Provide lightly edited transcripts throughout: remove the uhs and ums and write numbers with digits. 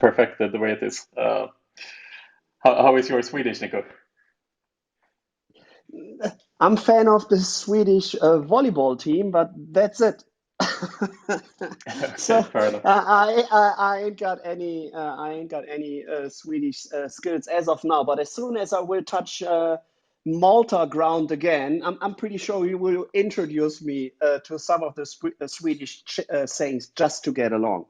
perfected the way it is. How is your Swedish, Nico? I'm a fan of the Swedish volleyball team, but that's it. So Okay, fair enough. I ain't got any Swedish skills as of now. But as soon as I will touch Malta ground again, I'm pretty sure you will introduce me to some of the Swedish sayings just to get along.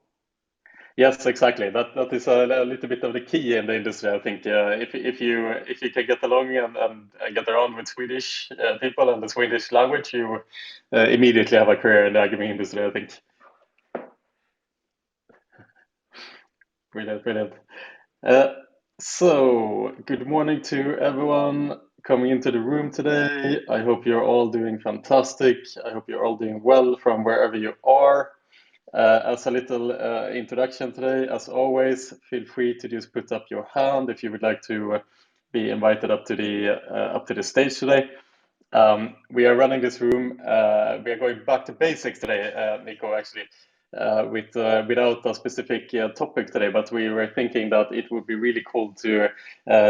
Yes, exactly. That is a little bit of the key in the industry, I think. If you can get along and get around with Swedish people and the Swedish language, you immediately have a career in the iGaming industry, I think. Brilliant, brilliant. So, good morning to everyone coming into the room today. I hope you're all doing fantastic. I hope you're all doing well from wherever you are. As a little introduction today, as always, feel free to just put up your hand if you would like to be invited up to the stage today. We are running this room. We are going back to basics today, Nico, actually, without a specific topic today. But we were thinking that it would be really cool to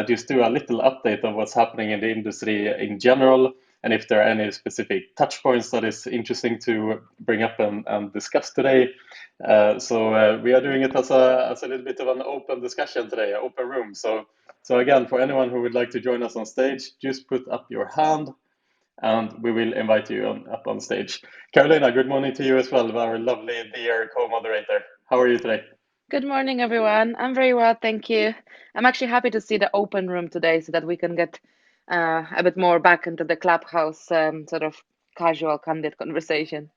just do a little update of what's happening in the industry in general, and if there are any specific touch points that is interesting to bring up and discuss today. So we are doing it as a little bit of an open discussion today, an open room. So again, for anyone who would like to join us on stage, just put up your hand and we will invite you up on stage. Karolina, good morning to you as well, our lovely dear co-moderator. How are you today? Good morning, everyone. I'm very well, thank you. I'm actually happy to see the open room today so that we can get a bit more back into the clubhouse sort of casual, candid conversation.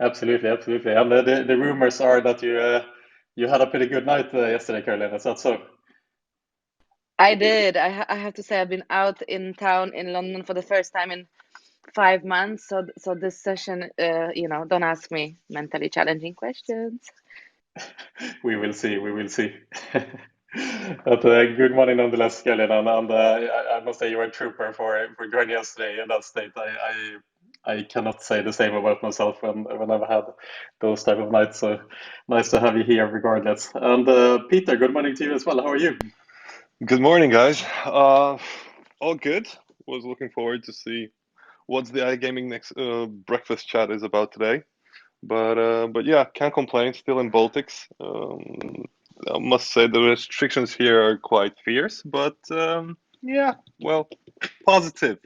Absolutely, absolutely. And the rumors are that you had a pretty good night yesterday, Karolina. Is that so? I did. I have to say I've been out in town in London for the first time in 5 months. So this session, don't ask me mentally challenging questions. We will see. We will see. But good morning nonetheless, Karolina. And I must say you were a trooper for joining us today in that state. I cannot say the same about myself when I've had those type of nights. So nice to have you here regardless. And Peter, good morning to you as well. How are you? Good morning, guys. All good. Was looking forward to see what's the iGaming next breakfast chat is about today. But yeah, can't complain. Still in Baltics. I must say the restrictions here are quite fierce, but yeah, well, positive.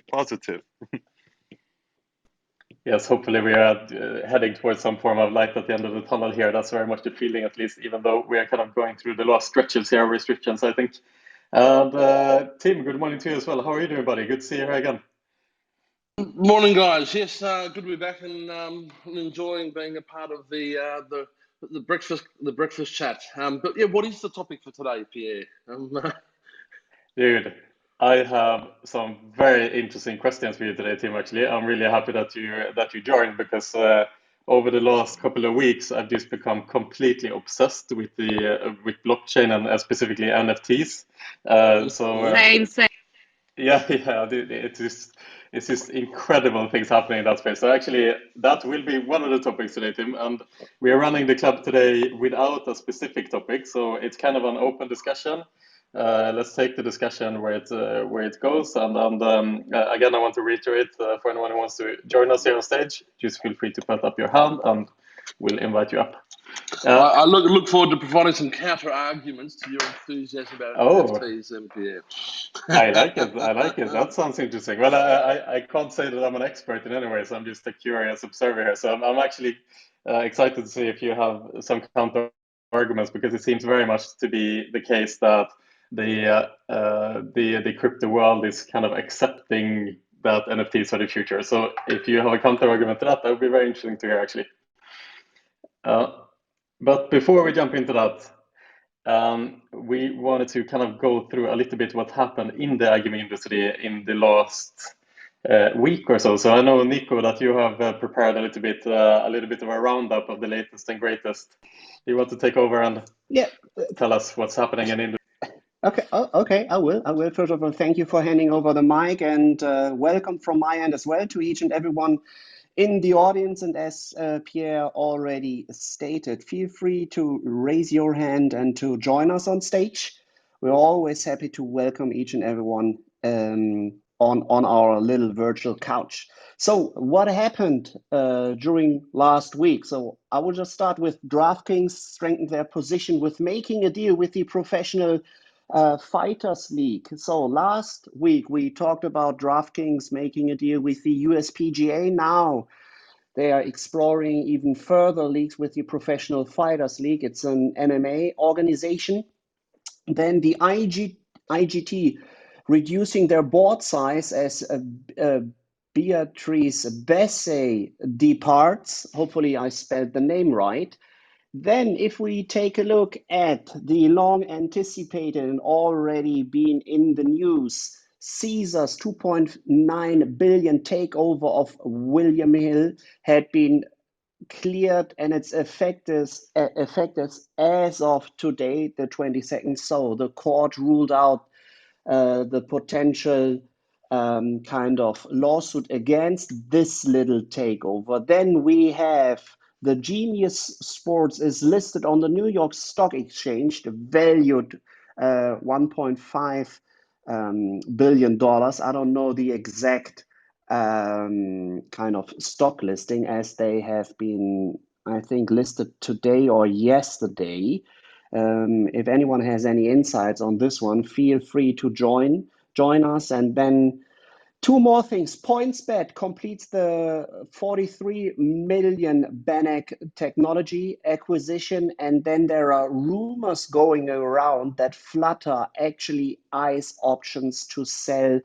Yes, hopefully we are heading towards some form of light at the end of the tunnel here. That's very much the feeling, at least, even though we are kind of going through the last stretches here of restrictions, I think. And Tim, good morning to you as well. How are you doing, buddy? Good to see you here again. Morning, guys. Yes, good to be back and enjoying being a part of the breakfast chat. But yeah, what is the topic for today, Pierre? Dude, I have some very interesting questions for you today, Tim. Actually, I'm really happy that you joined because over the last couple of weeks, I've just become completely obsessed with with blockchain and specifically NFTs. Same. Yeah, dude, it's just incredible things happening in that space. So actually, that will be one of the topics today, Tim. And we are running the club today without a specific topic, so it's kind of an open discussion. Let's take the discussion where it goes. And again, I want to reiterate for anyone who wants to join us here on stage, just feel free to put up your hand, and we'll invite you up. I look forward to providing some counter arguments to your enthusiasm about NFTs, Pierre. I like it. That sounds interesting. Well, I can't say that I'm an expert in any way, so I'm just a curious observer here. So I'm actually excited to see if you have some counter arguments, because it seems very much to be the case that the crypto world is kind of accepting that NFTs are the future. So if you have a counter argument to that would be very interesting to hear, actually. But before we jump into that, we wanted to kind of go through a little bit what happened in the iGaming industry in the last week or so. So I know, Nico, that you have prepared a little bit of a roundup of the latest and greatest. You want to take over and tell us what's happening in the industry? Okay, I will. First of all, thank you for handing over the mic, and welcome from my end as well to each and everyone in the audience, and as Pierre already stated, feel free to raise your hand and to join us on stage. We're always happy to welcome each and everyone on our little virtual couch. So what happened during last week? So I will just start with DraftKings strengthened their position with making a deal with the Professional Fighters League. So last week we talked about DraftKings making a deal with the USPGA. Now they are exploring even further leagues with the Professional Fighters League. It's an MMA organization. Then the IGT reducing their board size as Beatrice Bessay departs. Hopefully I spelled the name right. Then if we take a look at the long anticipated and already been in the news, Caesar's 2.9 billion takeover of William Hill had been cleared, and it's effective as of today, the 22nd. So the court ruled out the potential kind of lawsuit against this little takeover. Then we have the Genius Sports is listed on the New York Stock Exchange, valued $1.5 billion. I don't know the exact kind of stock listing, as they have been, I think, listed today or yesterday. If anyone has any insights on this one, feel free to join us. And then two more things. PointsBet completes the 43 million Bannock technology acquisition, and then there are rumors going around that Flutter actually eyes options to sell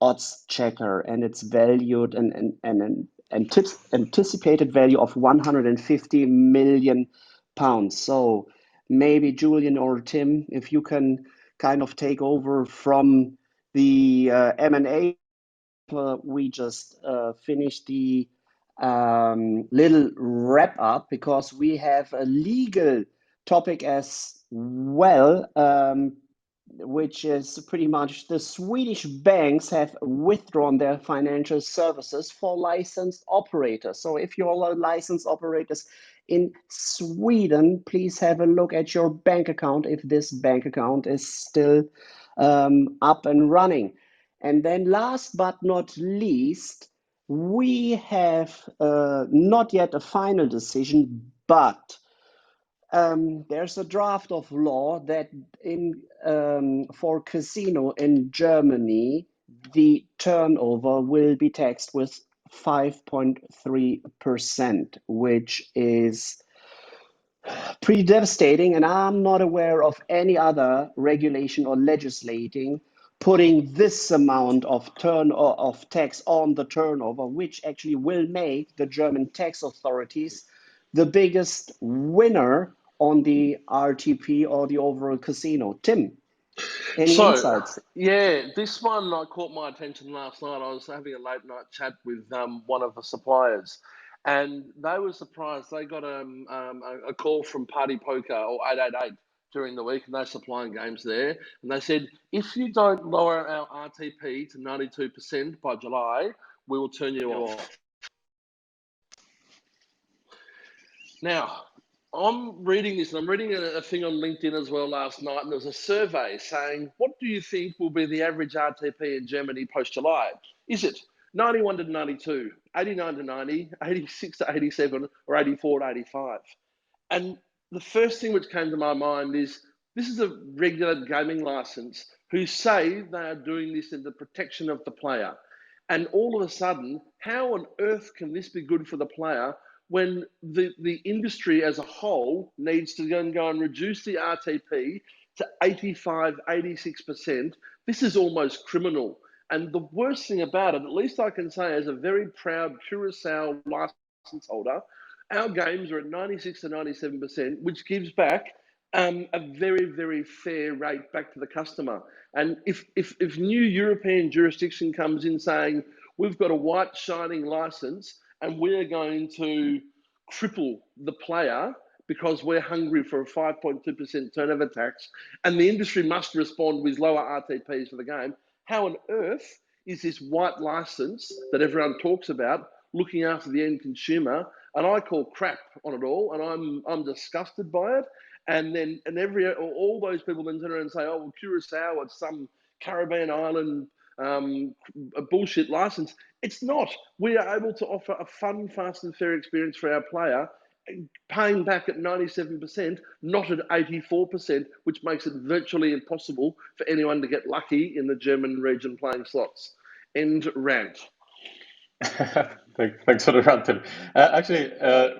Odds Checker, and it's valued an anticipated value of 150 million pounds. So maybe Julian or Tim, if you can kind of take over from the M&A. We just finished the little wrap up, because we have a legal topic as well, which is pretty much the Swedish banks have withdrawn their financial services for licensed operators. So if you're licensed operators in Sweden, please have a look at your bank account if this bank account is still up and running. And then last but not least, we have not yet a final decision, but there's a draft of law that for casino in Germany, the turnover will be taxed with 5.3%, which is pretty devastating. And I'm not aware of any other regulation or legislating putting this amount of tax on the turnover, which actually will make the German tax authorities the biggest winner on the RTP or the overall casino. Tim, any insights? Yeah, this one caught my attention last night. I was having a late night chat with one of the suppliers, and they were surprised. They got a call from Party Poker or 888 during the week, and they're supplying games there. And they said, if you don't lower our RTP to 92% by July, we will turn you off. Now, I'm reading this, and I'm reading a thing on LinkedIn as well last night, and there was a survey saying, what do you think will be the average RTP in Germany post-July? Is it 91 to 92, 89 to 90, 86 to 87, or 84 to 85? And the first thing which came to my mind is, this is a regulated gaming license who say they are doing this in the protection of the player. And all of a sudden, how on earth can this be good for the player when the industry as a whole needs to go and reduce the RTP to 85, 86%? This is almost criminal. And the worst thing about it, at least I can say as a very proud Curaçao license holder, our games are at 96 to 97%, which gives back a very, very fair rate back to the customer. And if new European jurisdiction comes in saying, we've got a white shining license and we're going to cripple the player because we're hungry for a 5.2% turnover tax, and the industry must respond with lower RTPs for the game, how on earth is this white license that everyone talks about looking after the end consumer, and I call crap on it all, and I'm disgusted by it. And then all those people then turn around and say, oh, well, Curacao, it's some Caribbean island a bullshit license. It's not. We are able to offer a fun, fast, and fair experience for our player, paying back at 97%, not at 84%, which makes it virtually impossible for anyone to get lucky in the German region playing slots. End rant. Thanks for the rant, Tim. Actually,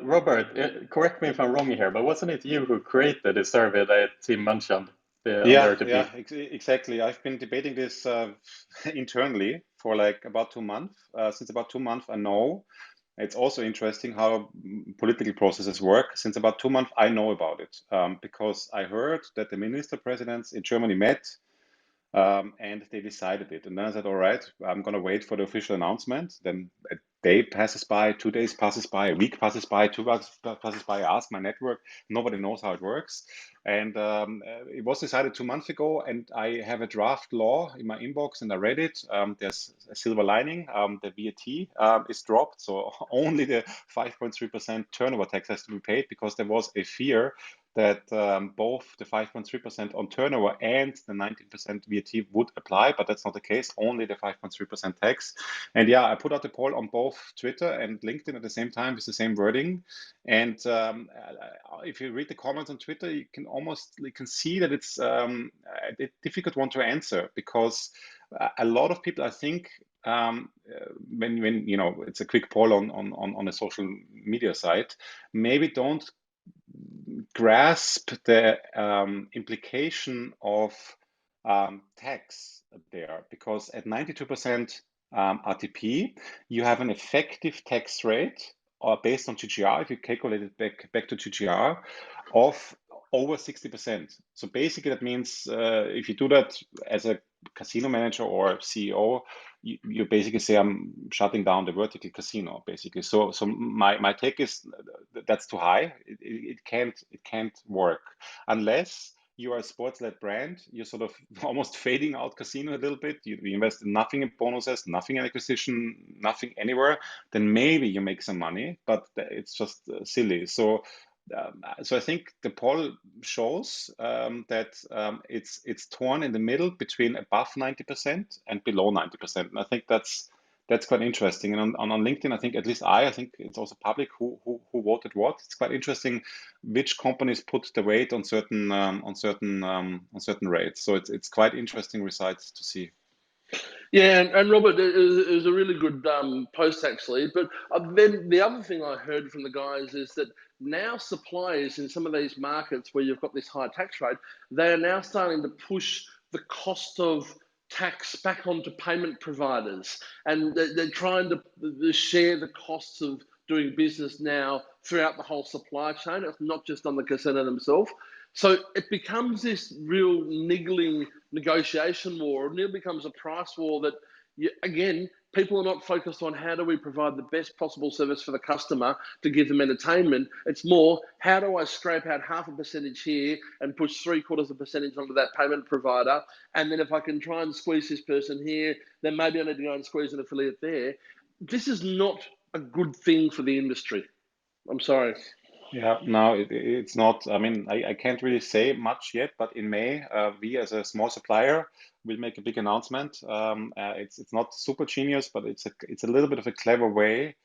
Robert, correct me if I'm wrong here, but wasn't it you who created the survey that Tim mentioned? Yeah, exactly. I've been debating this internally for like about 2 months. Since about 2 months, I know. It's also interesting how political processes work. Since about 2 months, I know about it because I heard that the minister presidents in Germany met and they decided it. And then I said, all right, I'm going to wait for the official announcement. Then a day passes by, 2 days passes by, a week passes by, 2 weeks passes by. I ask my network. Nobody knows how it works. And it was decided 2 months ago, and I have a draft law in my inbox, and I read it. There's a silver lining. The VAT is dropped, so only the 5.3% turnover tax has to be paid, because there was a fear that both the 5.3% on turnover and the 19% VAT would apply, but that's not the case, only the 5.3% tax. And yeah, I put out a poll on both Twitter and LinkedIn at the same time with the same wording. And if you read the comments on Twitter, you can see that it's a difficult one to answer, because a lot of people, I think, when you know, it's a quick poll on a social media site, maybe don't grasp the implication of tax there, because at 92% RTP, you have an effective tax rate based on GGR, if you calculate it back to GGR, of over 60%. So basically that means if you do that as a casino manager or CEO, you basically say, I'm shutting down the vertical casino, basically. So my take is that's too high. It can't work unless you are a sports-led brand. You're sort of almost fading out casino a little bit. You invest nothing in bonuses, nothing in acquisition, nothing anywhere. Then maybe you make some money, but it's just silly. So I think the poll shows that it's torn in the middle between above 90% and below 90%, and I think that's quite interesting. And on LinkedIn, I think at least I think it's also public who voted what. It's quite interesting which companies put the weight on certain rates. So it's quite interesting results to see. Yeah, and Robert, it was a really good post actually. But then the other thing I heard from the guys is that now suppliers in some of these markets where you've got this high tax rate, they are now starting to push the cost of tax back onto payment providers, and they're trying to share the costs of doing business now throughout the whole supply chain. It's not just on the casino themselves. So it becomes this real niggling negotiation war, and it becomes a price war that, again, people are not focused on how do we provide the best possible service for the customer to give them entertainment. It's more, how do I scrape out 0.5% here and push 0.75% onto that payment provider? And then if I can try and squeeze this person here, then maybe I need to go and squeeze an affiliate there. This is not a good thing for the industry. I'm sorry. Yeah, no, it's not. I mean, I can't really say much yet, but in May, we as a small supplier will make a big announcement. It's not super genius, but it's a little bit of a clever way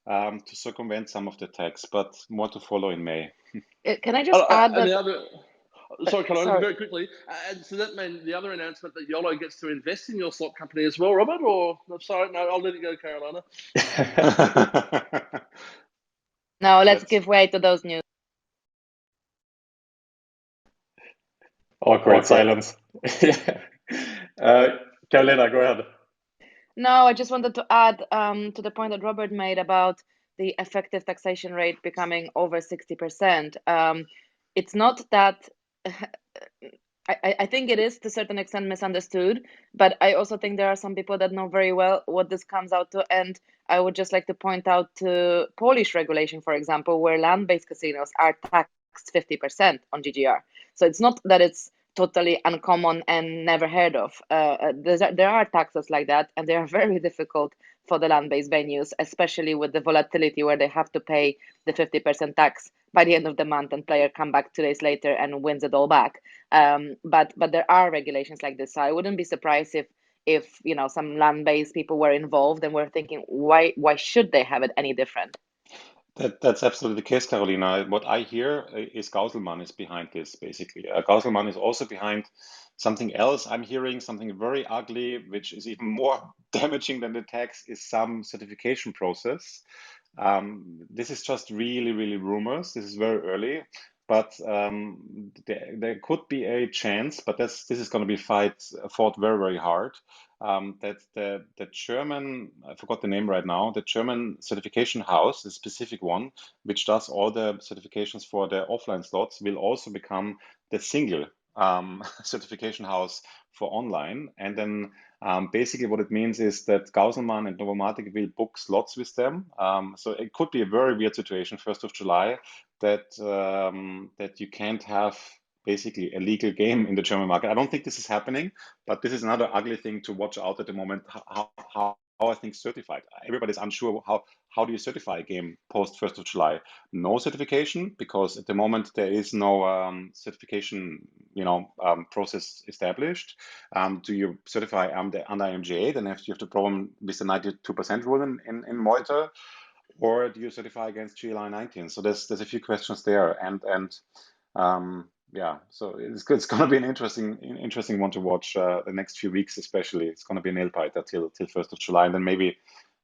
to circumvent some of the tax, but more to follow in May. Can I just add that? Sorry, Karolina, very quickly. And so that means the other announcement that YOLO gets to invest in your slot company as well, Robert? Or sorry, no, I'll let it go, Karolina. No, let's give way to those news. Awkward silence. Karolina, go ahead. No, I just wanted to add to the point that Robert made about the effective taxation rate becoming over 60%. It's not that I think it is to a certain extent misunderstood, but I also think there are some people that know very well what this comes out to. And I would just like to point out to Polish regulation, for example, where land-based casinos are taxed 50% on GGR. So it's not that it's totally uncommon and never heard of. There are taxes like that, and they are very difficult for the land-based venues, especially with the volatility where they have to pay the 50% tax by the end of the month, and player come back 2 days later and wins it all back. But there are regulations like this, so I wouldn't be surprised if some land-based people were involved and were thinking, why should they have it any different? That's absolutely the case, Carolina. What I hear is Gauselmann is behind this, basically. Gauselmann is also behind something else. I'm hearing something very ugly, which is even more damaging than the tax, is some certification process. This is just really, really rumors. This is very early, but there could be a chance, but this is going to be fought very, very hard. That the German, I forgot the name right now, the German certification house, the specific one, which does all the certifications for the offline slots, will also become the single certification house for online. And then basically what it means is that Gauselmann and Novomatic will book slots with them. So it could be a very weird situation, 1st of July, that that you can't have basically a legal game in the German market. I don't think this is happening, but this is another ugly thing to watch out at the moment, how are things certified? Everybody's unsure how do you certify a game post 1st of July? No certification, because at the moment there is no certification process established. Do you certify under MGA? Then you have the problem with the 92% rule in Malta, or do you certify against GLI 19? So there's a few questions there, and yeah, so it's going to be an interesting one to watch the next few weeks, especially. It's going to be a nail biter till 1st of July, and then maybe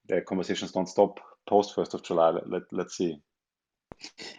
the conversations don't stop post 1st of July. Let's see.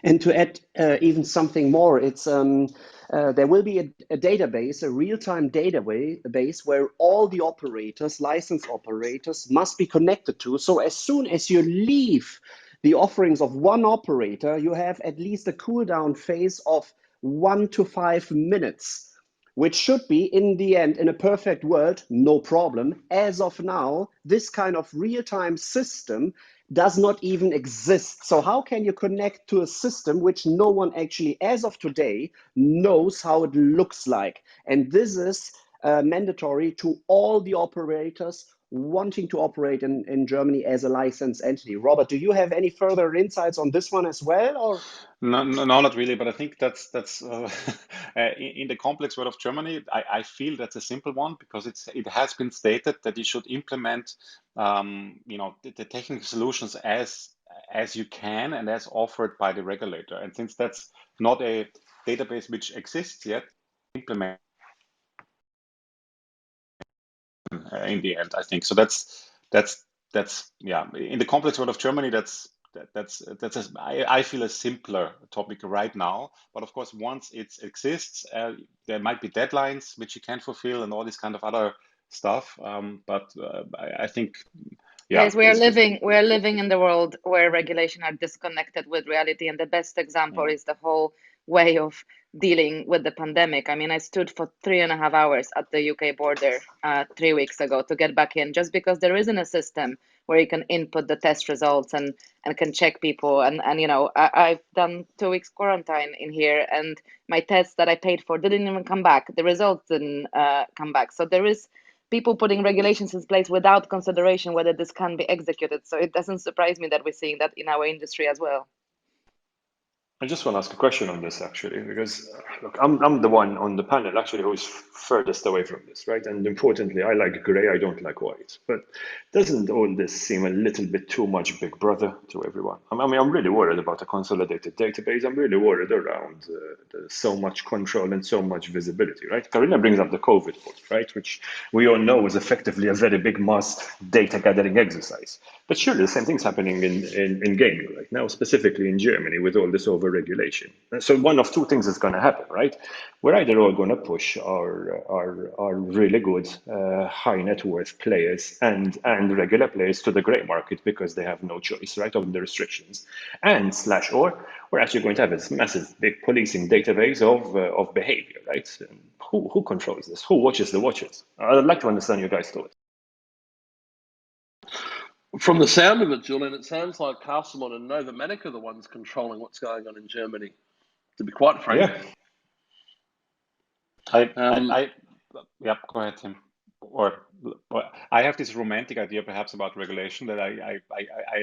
And to add even something more, it's there will be a database, a real-time database where all the operators, licensed operators, must be connected to. So as soon as you leave the offerings of one operator, you have at least a cooldown phase of 1 to 5 minutes, which should be, in the end, in a perfect world, no problem. As of now, this kind of real-time system does not even exist. So how can you connect to a system which no one actually, as of today, knows how it looks like? And this is mandatory to all the operators wanting to operate in Germany as a licensed entity. Robert, do you have any further insights on this one as well, or? No, not really. But I think that's in the complex world of Germany. I feel that's a simple one, because it has been stated that you should implement, the technical solutions as you can and as offered by the regulator. And since that's not a database which exists yet, implement in the end, I think. So that's yeah. In the complex world of Germany, I feel a simpler topic right now. But of course, once it exists, there might be deadlines which you can't fulfill and all this kind of other stuff. But I think, yeah. Yes, we're living in the world where regulation are disconnected with reality, and the best example is the whole way of dealing with the pandemic. I mean, I stood for 3.5 hours at the UK border 3 weeks ago to get back in, just because there isn't a system where you can input the test results and can check people. And I've done 2 weeks quarantine in here, and my tests that I paid for didn't even come back. The results didn't come back. So there is people putting regulations in place without consideration whether this can be executed. So it doesn't surprise me that we're seeing that in our industry as well. I just want to ask a question on this, actually, because look, I'm the one on the panel actually who's furthest away from this, right? And importantly, I like gray, I don't like white. But doesn't all this seem a little bit too much Big Brother to everyone? I mean, I'm really worried about a consolidated database. I'm really worried around so much control and so much visibility, right? Karolina brings up the COVID vote, right? Which we all know is effectively a very big mass data gathering exercise. But surely the same thing's happening in gaming right now, specifically in Germany, with all this over-regulation. So one of two things is going to happen, right? We're either all going to push our really good high net worth players and regular players to the grey market because they have no choice, right, of the restrictions, or we're actually going to have this massive big policing database of behavior, right? Who controls this? Who watches the watchers? I'd like to understand your guys' thoughts. From the sound of it, Julian, it sounds like Castlemont and Novomatic are the ones controlling what's going on in Germany, to be quite frank. Yeah. Yeah, go ahead, Tim. Or I have this romantic idea perhaps about regulation that I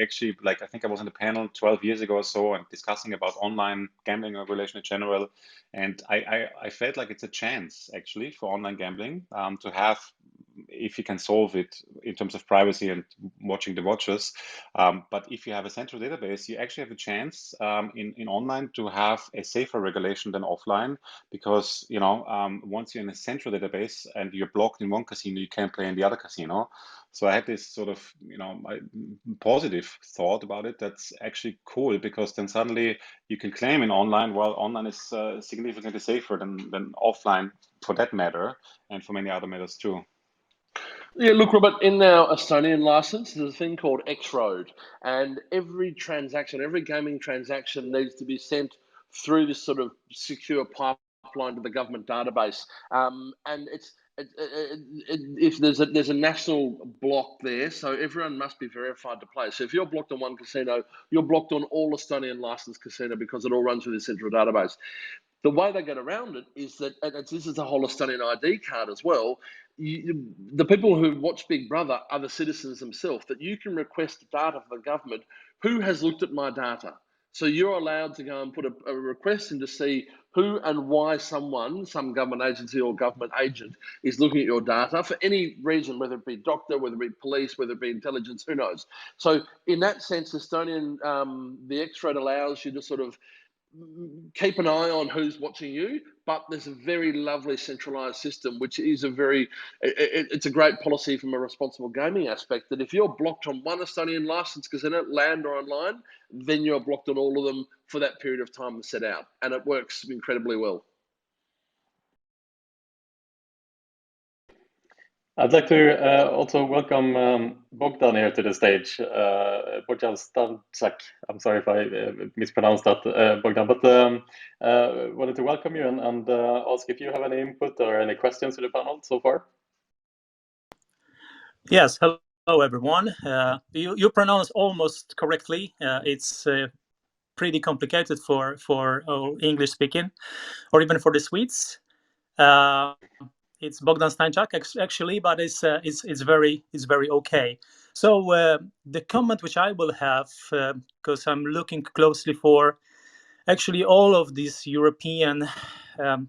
actually like. I think I was on the panel 12 years ago or so and discussing about online gambling regulation in general, and I felt like it's a chance actually for online gambling to have, if you can solve it in terms of privacy and watching the watchers. But if you have a central database, you actually have a chance in online to have a safer regulation than offline, because once you're in a central database and you're blocked in one casino, you can't play in the other casino. So I had this sort of positive thought about it. That's actually cool, because then suddenly you can claim in online, well, online is significantly safer than offline for that matter, and for many other matters too. Yeah, look, Robert, in our Estonian license, there's a thing called X-Road, and every transaction, every gaming transaction needs to be sent through this sort of secure pipeline to the government database. And if there's a national block there, so everyone must be verified to play. So if you're blocked on one casino, you're blocked on all Estonian licensed casino, because it all runs through the central database. The way they get around it is that, and this is a whole Estonian ID card as well, the people who watch Big Brother are the citizens themselves, that you can request data from the government. Who has looked at my data? So you're allowed to go and put a request in to see who and why some government agency or government agent is looking at your data for any reason, whether it be doctor, whether it be police, whether it be intelligence, who knows. So in that sense, Estonian, the X-Road allows you to sort of keep an eye on who's watching you, but there's a very lovely centralized system, which is it's a great policy from a responsible gaming aspect, that if you're blocked on one Estonian license casino, land or online, then you're blocked on all of them for that period of time set out, and it works incredibly well. I'd like to also welcome Bogdan here to the stage. Bogdan Stanczak. I'm sorry if I mispronounced that, Bogdan, but wanted to welcome you and ask if you have any input or any questions to the panel so far. Yes, hello everyone. You pronounce almost correctly. It's pretty complicated for English speaking, or even for the Swedes. It's Bogdan Stanczak actually, but it's very okay. So the comment which I will have, because I'm looking closely for actually all of these European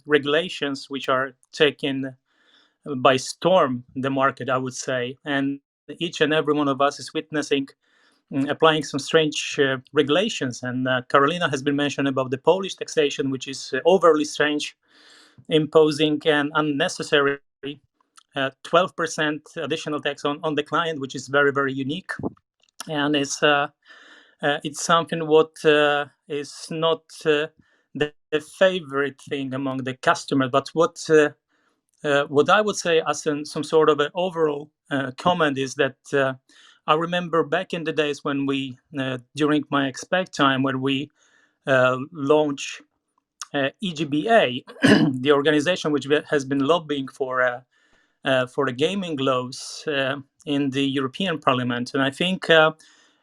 regulations which are taking by storm the market, I would say, and each and every one of us is witnessing applying some strange regulations. And Karolina has been mentioned about the Polish taxation, which is overly strange, imposing an unnecessary 12% additional tax on the client, which is very, very unique. And it's something what is not the favorite thing among the customer, but what I would say as some sort of an overall comment is that I remember back in the days when we, during my expect time, when we launched EGBA, the organization which has been lobbying for the gaming laws in the European Parliament. And I think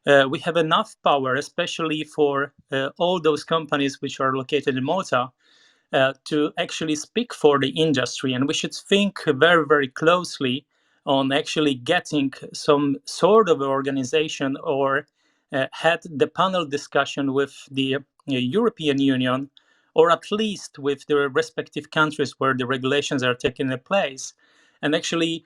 we have enough power, especially for all those companies which are located in Malta, to actually speak for the industry. And we should think very, very closely on actually getting some sort of organization or had the panel discussion with the European Union, or at least with the respective countries where the regulations are taking place, and actually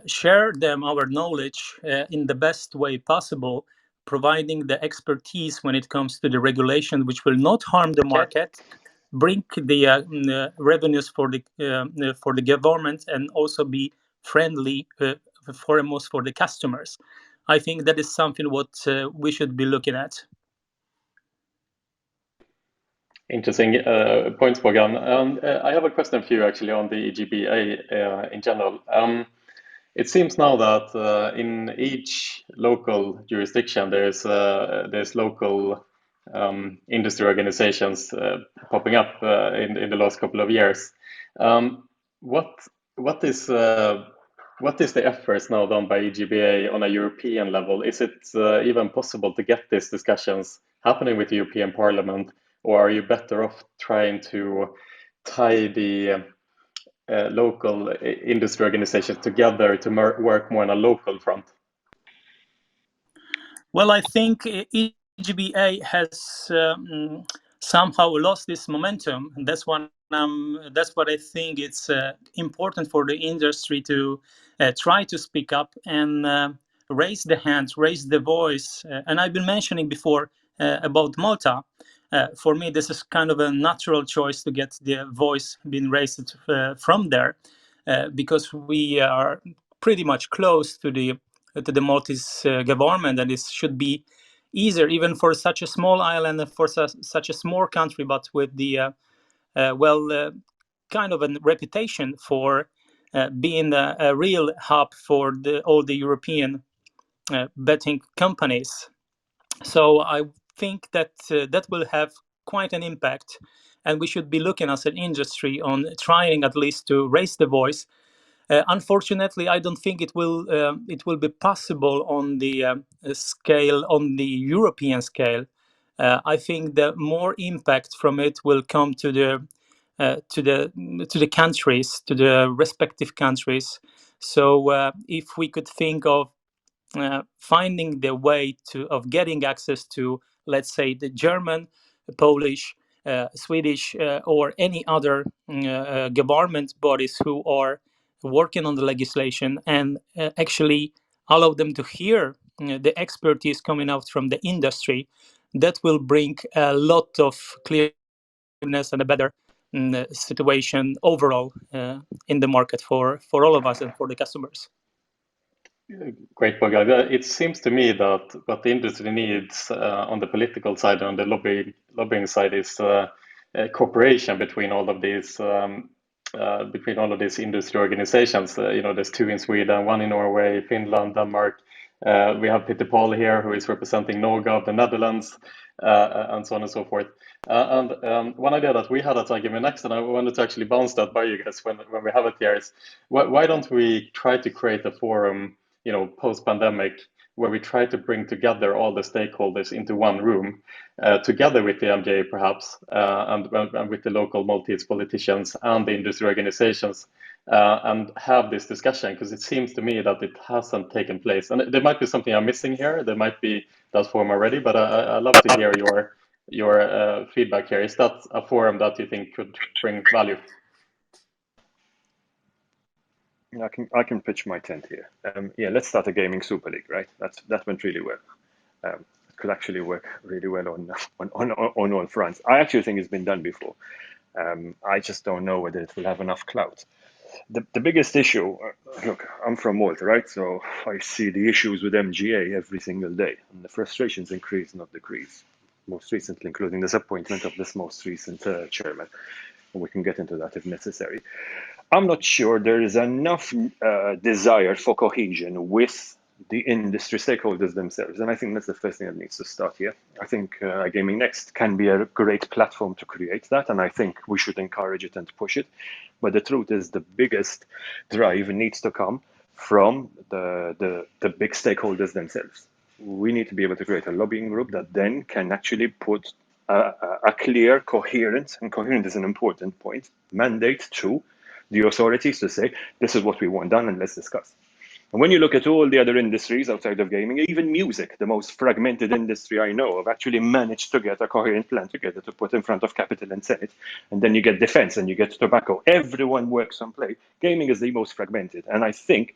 share them our knowledge in the best way possible, providing the expertise when it comes to the regulation, which will not harm the market, bring the revenues for the government, and also be friendly foremost for the customers. I think that is something what we should be looking at. Interesting points, Bogdan. I have a question for you actually on the EGBA in general. It seems now that in each local jurisdiction there's local industry organizations popping up in the last couple of years. What is the efforts now done by EGBA on a European level? Is it even possible to get these discussions happening with the European Parliament, or are you better off trying to tie the local industry organizations together to work more on a local front? Well, I think EGBA has somehow lost this momentum, and that's what I think it's important for the industry to try to speak up and raise the hands, raise the voice. And I've been mentioning before about Malta. For me, this is kind of a natural choice to get the voice being raised from there, because we are pretty much close to the Maltese government, and it should be easier even for such a small island and for such a small country, but with the kind of a reputation for being a real hub for all the European betting companies. So I think that that will have quite an impact, and we should be looking as an industry on trying at least to raise the voice. Unfortunately, I don't think it will be possible on the scale, on the European scale. I think the more impact from it will come to the countries, to the respective countries. So if we could think of finding the way of getting access to, let's say, the German, Polish, Swedish, or any other government bodies who are working on the legislation, and actually allow them to hear the expertise coming out from the industry, that will bring a lot of clearness and a better situation overall in the market for all of us and for the customers. Great, Bogdan. It seems to me that what the industry needs on the political side and on the lobbying side is cooperation between all of these industry organizations. There's 2 in Sweden, 1 in Norway, Finland, Denmark. We have Peter Paul here, who is representing NOGAV, the Netherlands, and so on and so forth. And one idea that we had at iGaming Next, and I wanted to actually bounce that by you guys when we have it here, is why don't we try to create a forum, post-pandemic, where we try to bring together all the stakeholders into one room, together with the MGA perhaps, and with the local Maltese politicians and the industry organizations, and have this discussion, because it seems to me that it hasn't taken place. And there might be something I'm missing here. There might be that forum already, but I'd love to hear your feedback here. Is that a forum that you think could bring value? I can pitch my tent here. Let's start a gaming super league, right? That went really well. It could actually work really well on all fronts. I actually think it's been done before. I just don't know whether it will have enough clout. The biggest issue, look, I'm from Malta, right? So I see the issues with MGA every single day, and the frustrations increase, not decrease. Most recently, including the disappointment of this most recent chairman. And we can get into that if necessary. I'm not sure there is enough desire for cohesion with the industry stakeholders themselves. And I think that's the first thing that needs to start here. I think iGaming Next can be a great platform to create that. And I think we should encourage it and push it. But the truth is the biggest drive needs to come from the big stakeholders themselves. We need to be able to create a lobbying group that then can actually put a clear, coherent, and coherent is an important point, mandate to the authorities to say, this is what we want done and let's discuss. And when you look at all the other industries outside of gaming, even music, the most fragmented industry I know of, actually managed to get a coherent plan together to put in front of Capital and Senate. And then you get defense and you get tobacco. Everyone works on play. Gaming is the most fragmented. And I think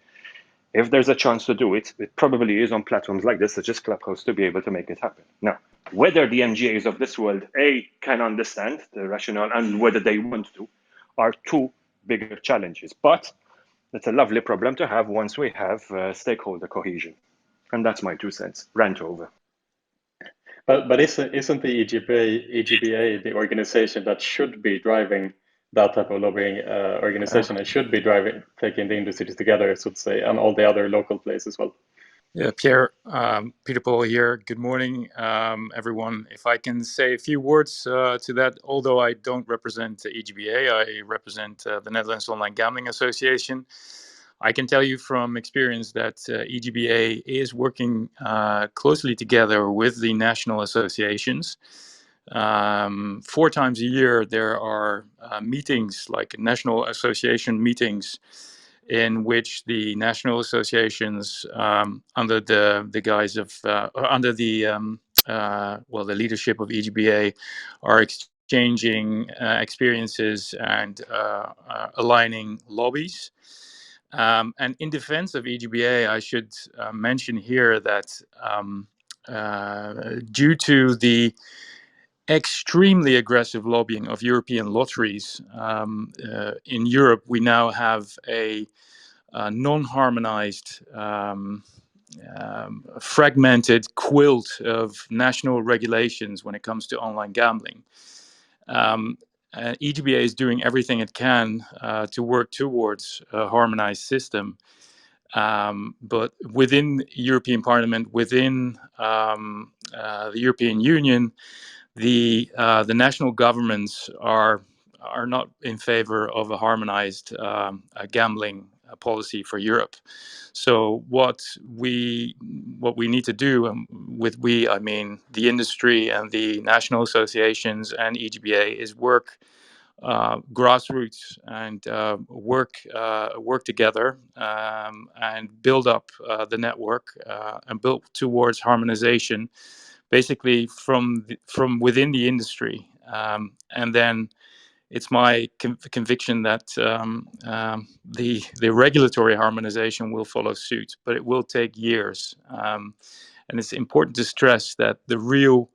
if there's a chance to do it, it probably is on platforms like this, such as Clubhouse, to be able to make it happen. Now, whether the MGAs of this world, can understand the rationale and whether they want to, are 2 bigger challenges. But it's a lovely problem to have once we have stakeholder cohesion. And that's my 2 cents. Rant over. But isn't the EGBA the organization that should be driving that type of lobbying organization and should be taking the industries together, so to say, and all the other local players as well? Yeah, Pierre, Peter Paul here. Good morning, everyone. If I can say a few words to that, although I don't represent EGBA, I represent the Netherlands Online Gambling Association. I can tell you from experience that EGBA is working closely together with the national associations. 4 times a year there are meetings, like national association meetings, in which the national associations, under the guise of under the the leadership of EGBA, are exchanging experiences and aligning lobbies. And in defense of EGBA, I should mention here that due to the extremely aggressive lobbying of European lotteries in Europe, we now have a non-harmonized, fragmented quilt of national regulations when it comes to online gambling. EGBA is doing everything it can to work towards a harmonized system. But within European Parliament, within the European Union, the national governments are not in favor of a harmonized gambling policy for Europe. So what we need to do, with we, I mean the industry and the national associations and EGBA, is work grassroots and work together and build up the network and build towards harmonization, basically from within the industry. And then it's my conviction that the regulatory harmonization will follow suit, but it will take years. And it's important to stress that the real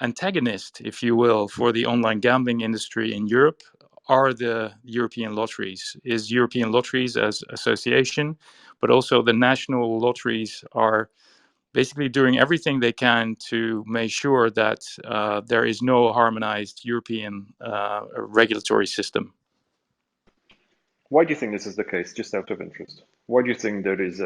antagonist, if you will, for the online gambling industry in Europe are the European lotteries. Is European lotteries as association, but also the national lotteries are basically doing everything they can to make sure that there is no harmonized European regulatory system. Why do you think this is the case, just out of interest? Why do you think there is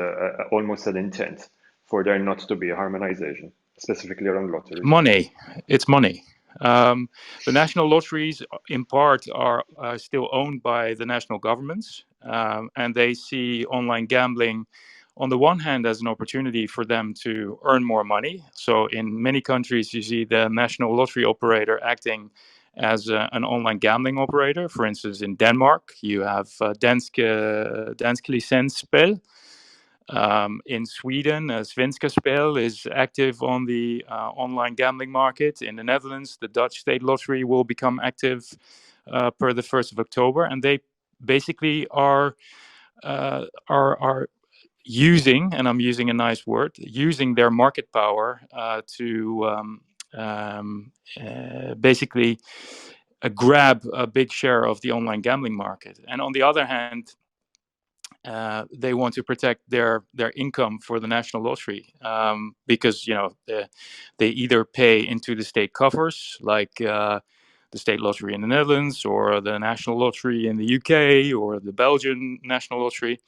almost an intent for there not to be a harmonization, specifically around lotteries? Money. It's money. The national lotteries, in part, are still owned by the national governments, and they see online gambling, on the one hand, as an opportunity for them to earn more money. So in many countries, you see the national lottery operator acting as an online gambling operator. For instance, in Denmark, you have Dansk Licensspil. In Sweden, Svenska Spel is active on the online gambling market. In the Netherlands, the Dutch State Lottery will become active per the 1st of October, and they basically are using, and I'm using a nice word, using their market power to basically grab a big share of the online gambling market. And on the other hand, they want to protect their income for the national lottery, because they either pay into the state coffers, like the state lottery in the Netherlands, or the national lottery in the UK, or the Belgian national lottery,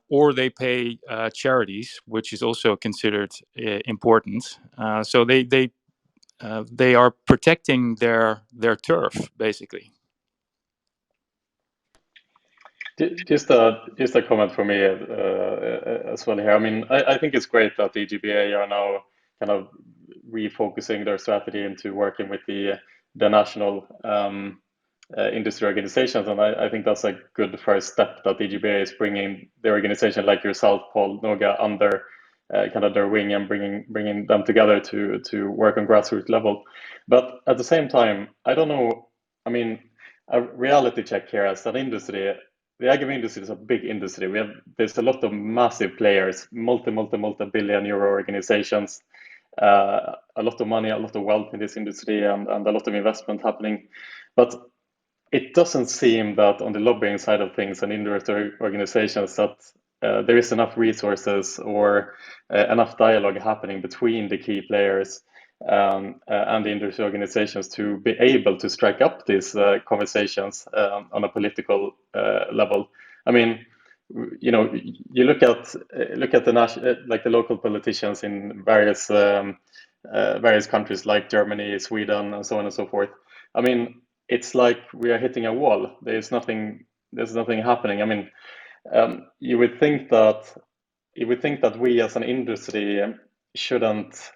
or they pay charities, which is also considered important. So they are protecting their turf, basically. Just a comment from me as well here. I mean, I think it's great that the EGBA are now kind of refocusing their strategy into working with the national industry organizations, and I think that's a good first step that the EGBA is bringing the organization like yourself, Paul Noga, under kind of their wing and bringing them together to work on grassroots level. But at the same time, I don't know. I mean, a reality check here as an industry. The iGaming industry is a big industry. There's a lot of massive players, multi-billion euro organizations, a lot of money, a lot of wealth in this industry, and a lot of investment happening. But it doesn't seem that on the lobbying side of things and indirect organizations that there is enough resources or enough dialogue happening between the key players and the industry organizations to be able to strike up these conversations on a political level. I mean, you look at the like the local politicians in various countries like Germany, Sweden, and so on and so forth. I mean, it's like we are hitting a wall. There's nothing happening. I mean, you would think that we as an industry shouldn't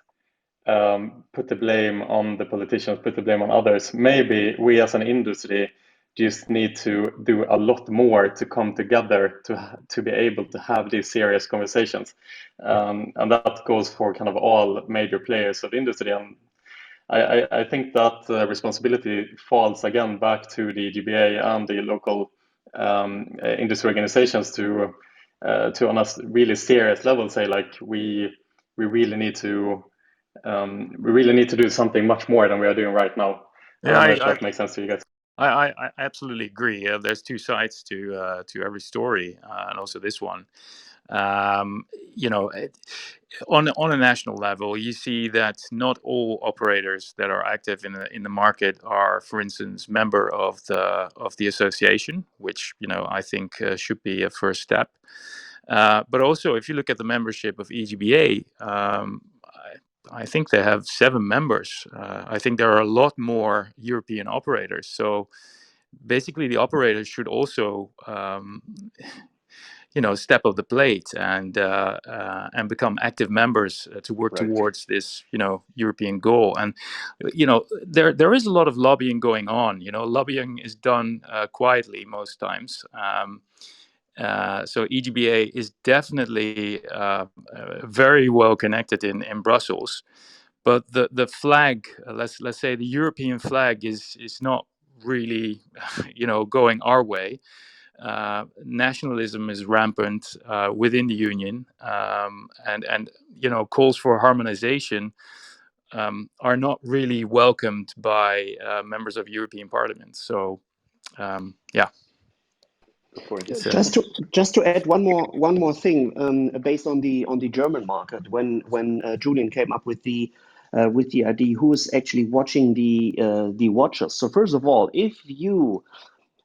put the blame on the politicians, put the blame on others. Maybe we as an industry just need to do a lot more to come together to be able to have these serious conversations, and that goes for kind of all major players of the industry. And I think that responsibility falls again back to the EGBA and the local industry organizations to on a really serious level say, like, we really need to do something much more than we are doing right now. I don't know if that makes sense to you guys. I absolutely agree. There's two sides to every story, and also this one. On a national level, you see that not all operators that are active in the market are, for instance, member of the association, which I think should be a first step. But also, if you look at the membership of EGBA, I think they have 7 members. I think there are a lot more European operators. So basically, the operators should also step up the plate and become active members to work towards this European goal. And there is a lot of lobbying going on. Lobbying is done quietly most times. So EGBA is definitely very well connected in Brussels, but the flag, let's say the European flag, is not really going our way. Nationalism is rampant within the union, and calls for harmonization are not really welcomed by members of European Parliament. So yeah. Just to add one more thing, based on the German market, when Julian came up with the idea who's actually watching the watchers. So first of all, if you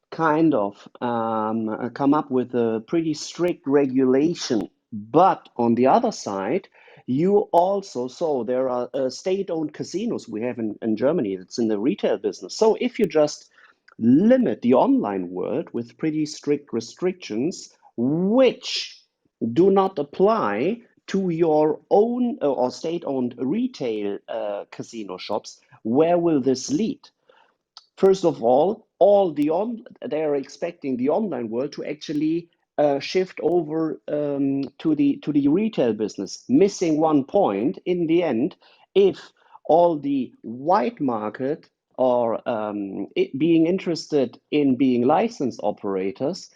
kind of come up with a pretty strict regulation, but on the other side, you also saw there are state-owned casinos we have in Germany that's in the retail business. So if you just limit the online world with pretty strict restrictions, which do not apply to your own or state-owned retail casino shops, where will this lead? First of all they are expecting the online world to actually shift over to the retail business, missing one point in the end. If all the white market or being interested in being licensed operators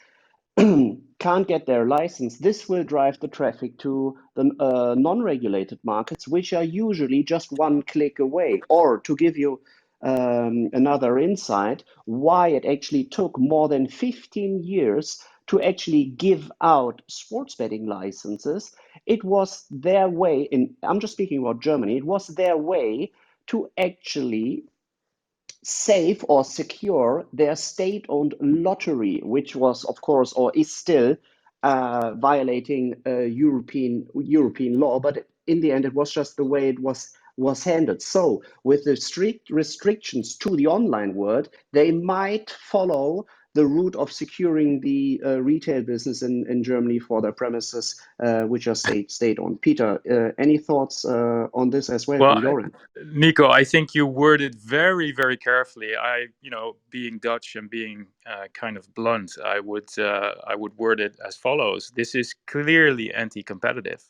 can't get their license, this will drive the traffic to the non-regulated markets, which are usually just one click away. Or to give you another insight, why it actually took more than 15 years to actually give out sports betting licenses. It was their way, I'm just speaking about Germany, it was their way to actually save or secure their state-owned lottery, which was, of course, or is still violating European law. But in the end, it was just the way it was handled. So with the strict restrictions to the online world, they might follow the route of securing the retail business in Germany for their premises, which are state-owned. Peter, any thoughts on this as well from your end? Nico, I think you worded very, very carefully. Being Dutch and being kind of blunt, I would word it as follows: this is clearly anti-competitive.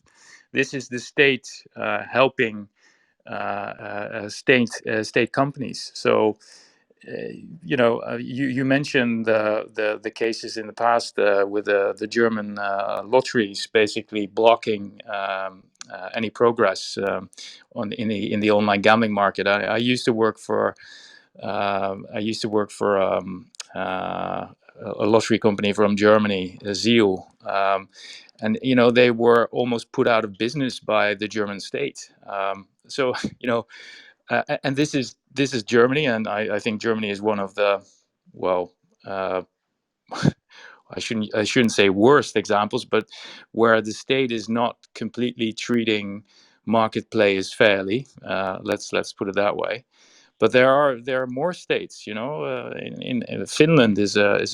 This is the state helping state companies. So. You mentioned the cases in the past with the German lotteries basically blocking any progress in the online gambling market. I used to work for a lottery company from Germany, Zeal, and they were almost put out of business by the German state. So and this is Germany, and I think Germany is one of the I shouldn't say worst examples, but where the state is not completely treating market players fairly. Let's put it that way. But there are more states. In Finland is a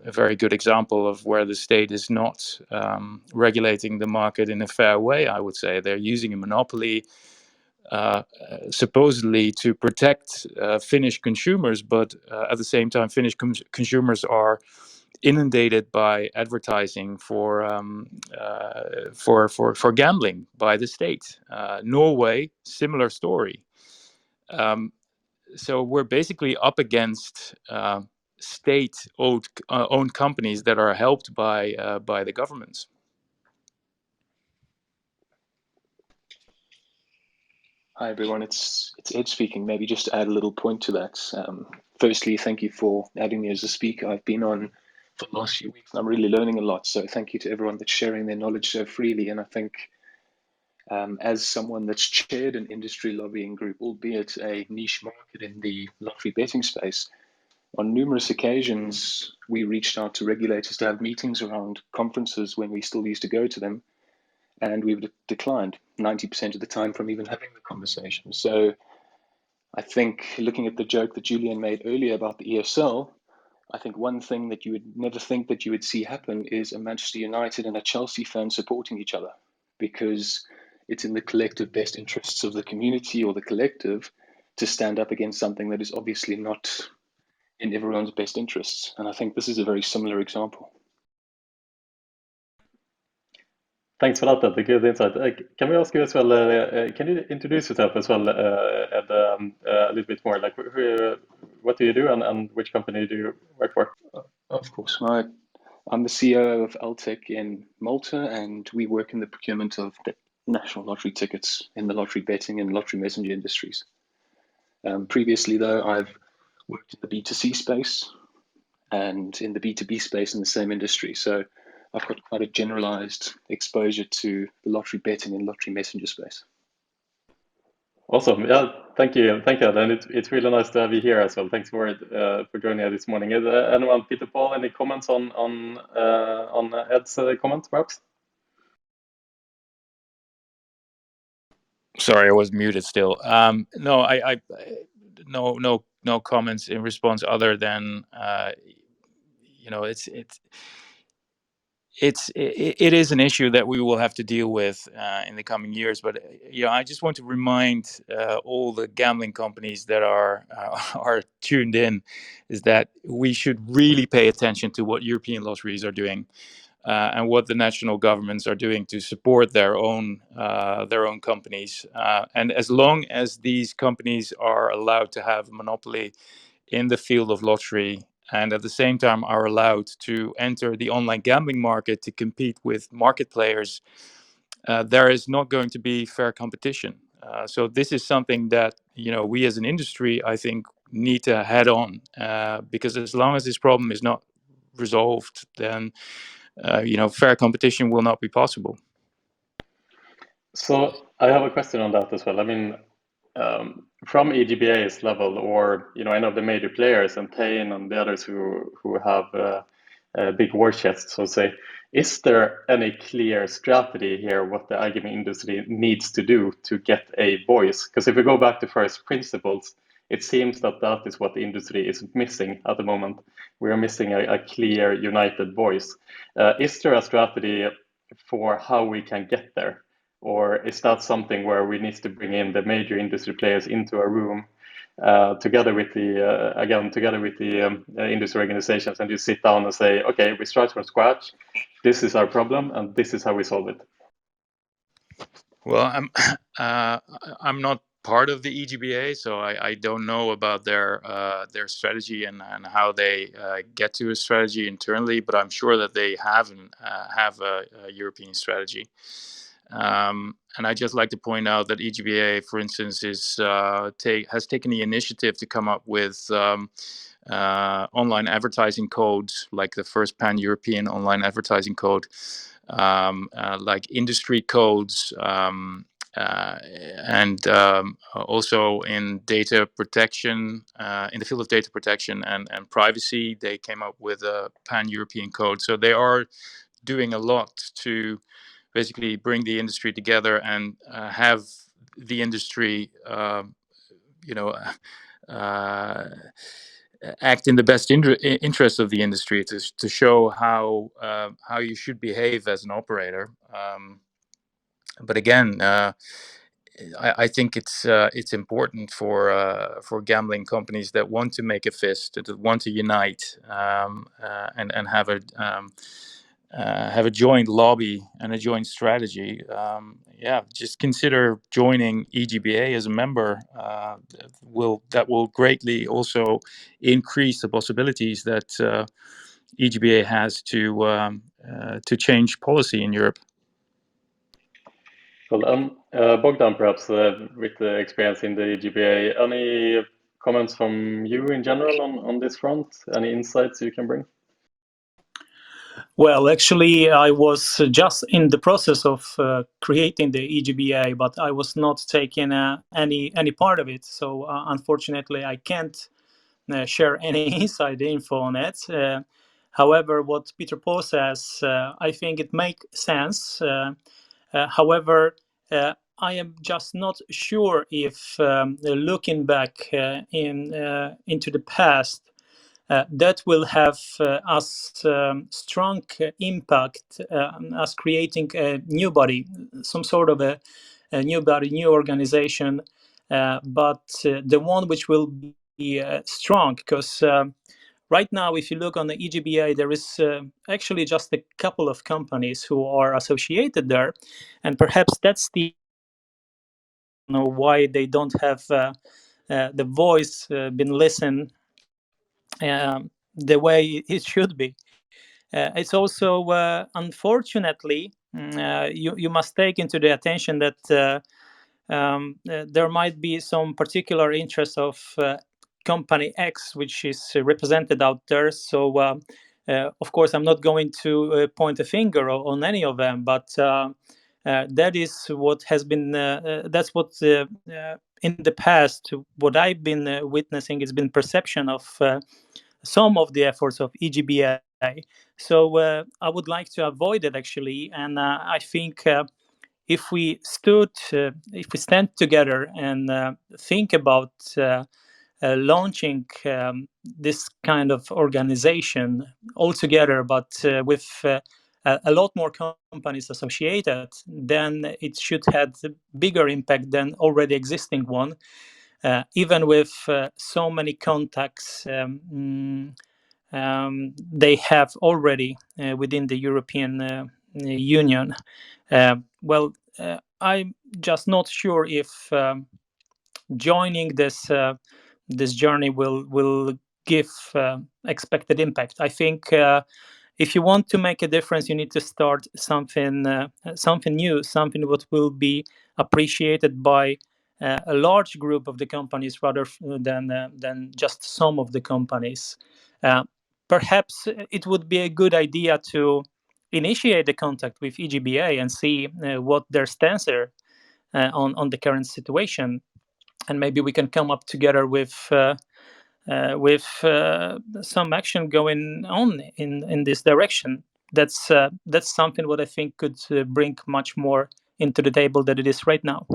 very good example of where the state is not regulating the market in a fair way. I would say they're using a monopoly. supposedly to protect Finnish consumers, but at the same time, Finnish consumers are inundated by advertising for gambling by the state. Norway, similar story. So we're basically up against state-owned companies that are helped by the governments. Hi everyone, it's Ed speaking. Maybe just to add a little point to that. Firstly, thank you for having me as a speaker. I've been on for the last few weeks and I'm really learning a lot. So thank you to everyone that's sharing their knowledge so freely. And I think as someone that's chaired an industry lobbying group, albeit a niche market in the lottery betting space, on numerous occasions we reached out to regulators to have meetings around conferences when we still used to go to them. And we've declined 90% of the time from even having the conversation. So I think looking at the joke that Julian made earlier about the ESL, I think one thing that you would never think that you would see happen is a Manchester United and a Chelsea fan supporting each other, because it's in the collective best interests of the community or the collective to stand up against something that is obviously not in everyone's best interests. And I think this is a very similar example. Thanks for that, Ed. A good insight. Can we ask you as well, can you introduce yourself as well, Ed, a little bit more? Like, what do you do and which company do you work for? Of course. I'm the CEO of Altec in Malta, and we work in the procurement of national lottery tickets in the lottery betting and lottery messenger industries. Previously, though, I've worked in the B2C space and in the B2B space in the same industry. So I've got quite a generalized exposure to the lottery betting and lottery messenger space. Awesome. Yeah, thank you, Ed. And it's really nice to have you here as well. Thanks for joining us this morning. Is anyone, Peter Paul, any comments on Ed's comments, perhaps? Sorry, I was muted still. No, no comments in response other than it is an issue that we will have to deal with in the coming years. But I just want to remind all the gambling companies that are tuned in, is that we should really pay attention to what European lotteries are doing and what the national governments are doing to support their own companies. And as long as these companies are allowed to have a monopoly in the field of lottery, and at the same time are allowed to enter the online gambling market to compete with market players, there is not going to be fair competition. So this is something that we as an industry, I think, need to head on, because as long as this problem is not resolved, then fair competition will not be possible. So I have a question on that as well. I mean, from EGBA's level, or I know the major players and Payne and the others who have big war chests, so to say, is there any clear strategy here what the iGaming industry needs to do to get a voice? Because if we go back to first principles, it seems that is what the industry is missing at the moment. We are missing a clear, united voice. Is there a strategy for how we can get there? Or is that something where we need to bring in the major industry players into a room together with the industry organizations, and you sit down and say, okay, we start from scratch. This is our problem, and this is how we solve it. Well, I'm not part of the EGBA, so I don't know about their strategy and how they get to a strategy internally. But I'm sure that they have a European strategy. And I just like to point out that EGBA, for instance, has taken the initiative to come up with online advertising codes, like the first pan-European online advertising code, like industry codes, and also in data protection, in the field of data protection and privacy, they came up with a pan-European code. So they are doing a lot to basically bring the industry together and have the industry, act in the best interest of the industry to show how you should behave as an operator. But again, I think it's important for gambling companies that want to make a fist, that want to unite, and have a joint lobby and a joint strategy. Just consider joining EGBA as a member. That will greatly also increase the possibilities that EGBA has to change policy in Europe. Well, Bogdan, perhaps with the experience in the EGBA, any comments from you in general on this front? Any insights you can bring? Well, actually, I was just in the process of creating the EGBA, but I was not taking any part of it. So unfortunately, I can't share any inside info on it. However, what Peter Paul says, I think it makes sense. However, I am just not sure if looking back into the past, that will have us strong impact, us creating a new body, some sort of a new body, new organization, but the one which will be strong, because right now, if you look on the EGBA, there is actually just a couple of companies who are associated there, and perhaps that's the why they don't have the voice been listened the way it should be. It's also unfortunately you must take into the attention that there might be some particular interest of company X, which is represented out there. So, of course, I'm not going to point a finger on any of them, but that is what has been. That's what in the past, what I've been witnessing has been perception of some of the efforts of EGBA. So I would like to avoid it actually, and I think. If we stand together and think about launching this kind of organization altogether, but with a lot more companies associated, then it should have a bigger impact than already existing one, even with so many contacts they have already within the European Union. I'm just not sure if joining this journey will give expected impact. I think if you want to make a difference, you need to start something new, something that will be appreciated by a large group of the companies rather than just some of the companies. Perhaps it would be a good idea to initiate the contact with EGBA and see what their stance are on the current situation, and maybe we can come up together with some action going on in this direction. That's something what I think could bring much more into the table than it is right now.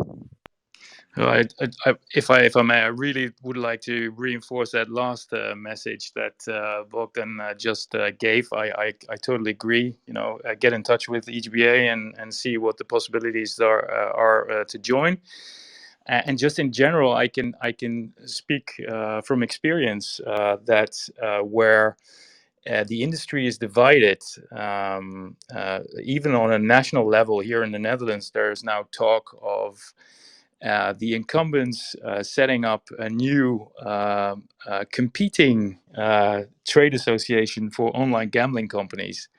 If I may, I really would like to reinforce that last message that Bogdan just gave. I totally agree. Get in touch with EGBA and see what the possibilities are to join. And just in general, I can speak from experience that where the industry is divided, even on a national level here in the Netherlands, there is now talk of the incumbents setting up a new competing trade association for online gambling companies.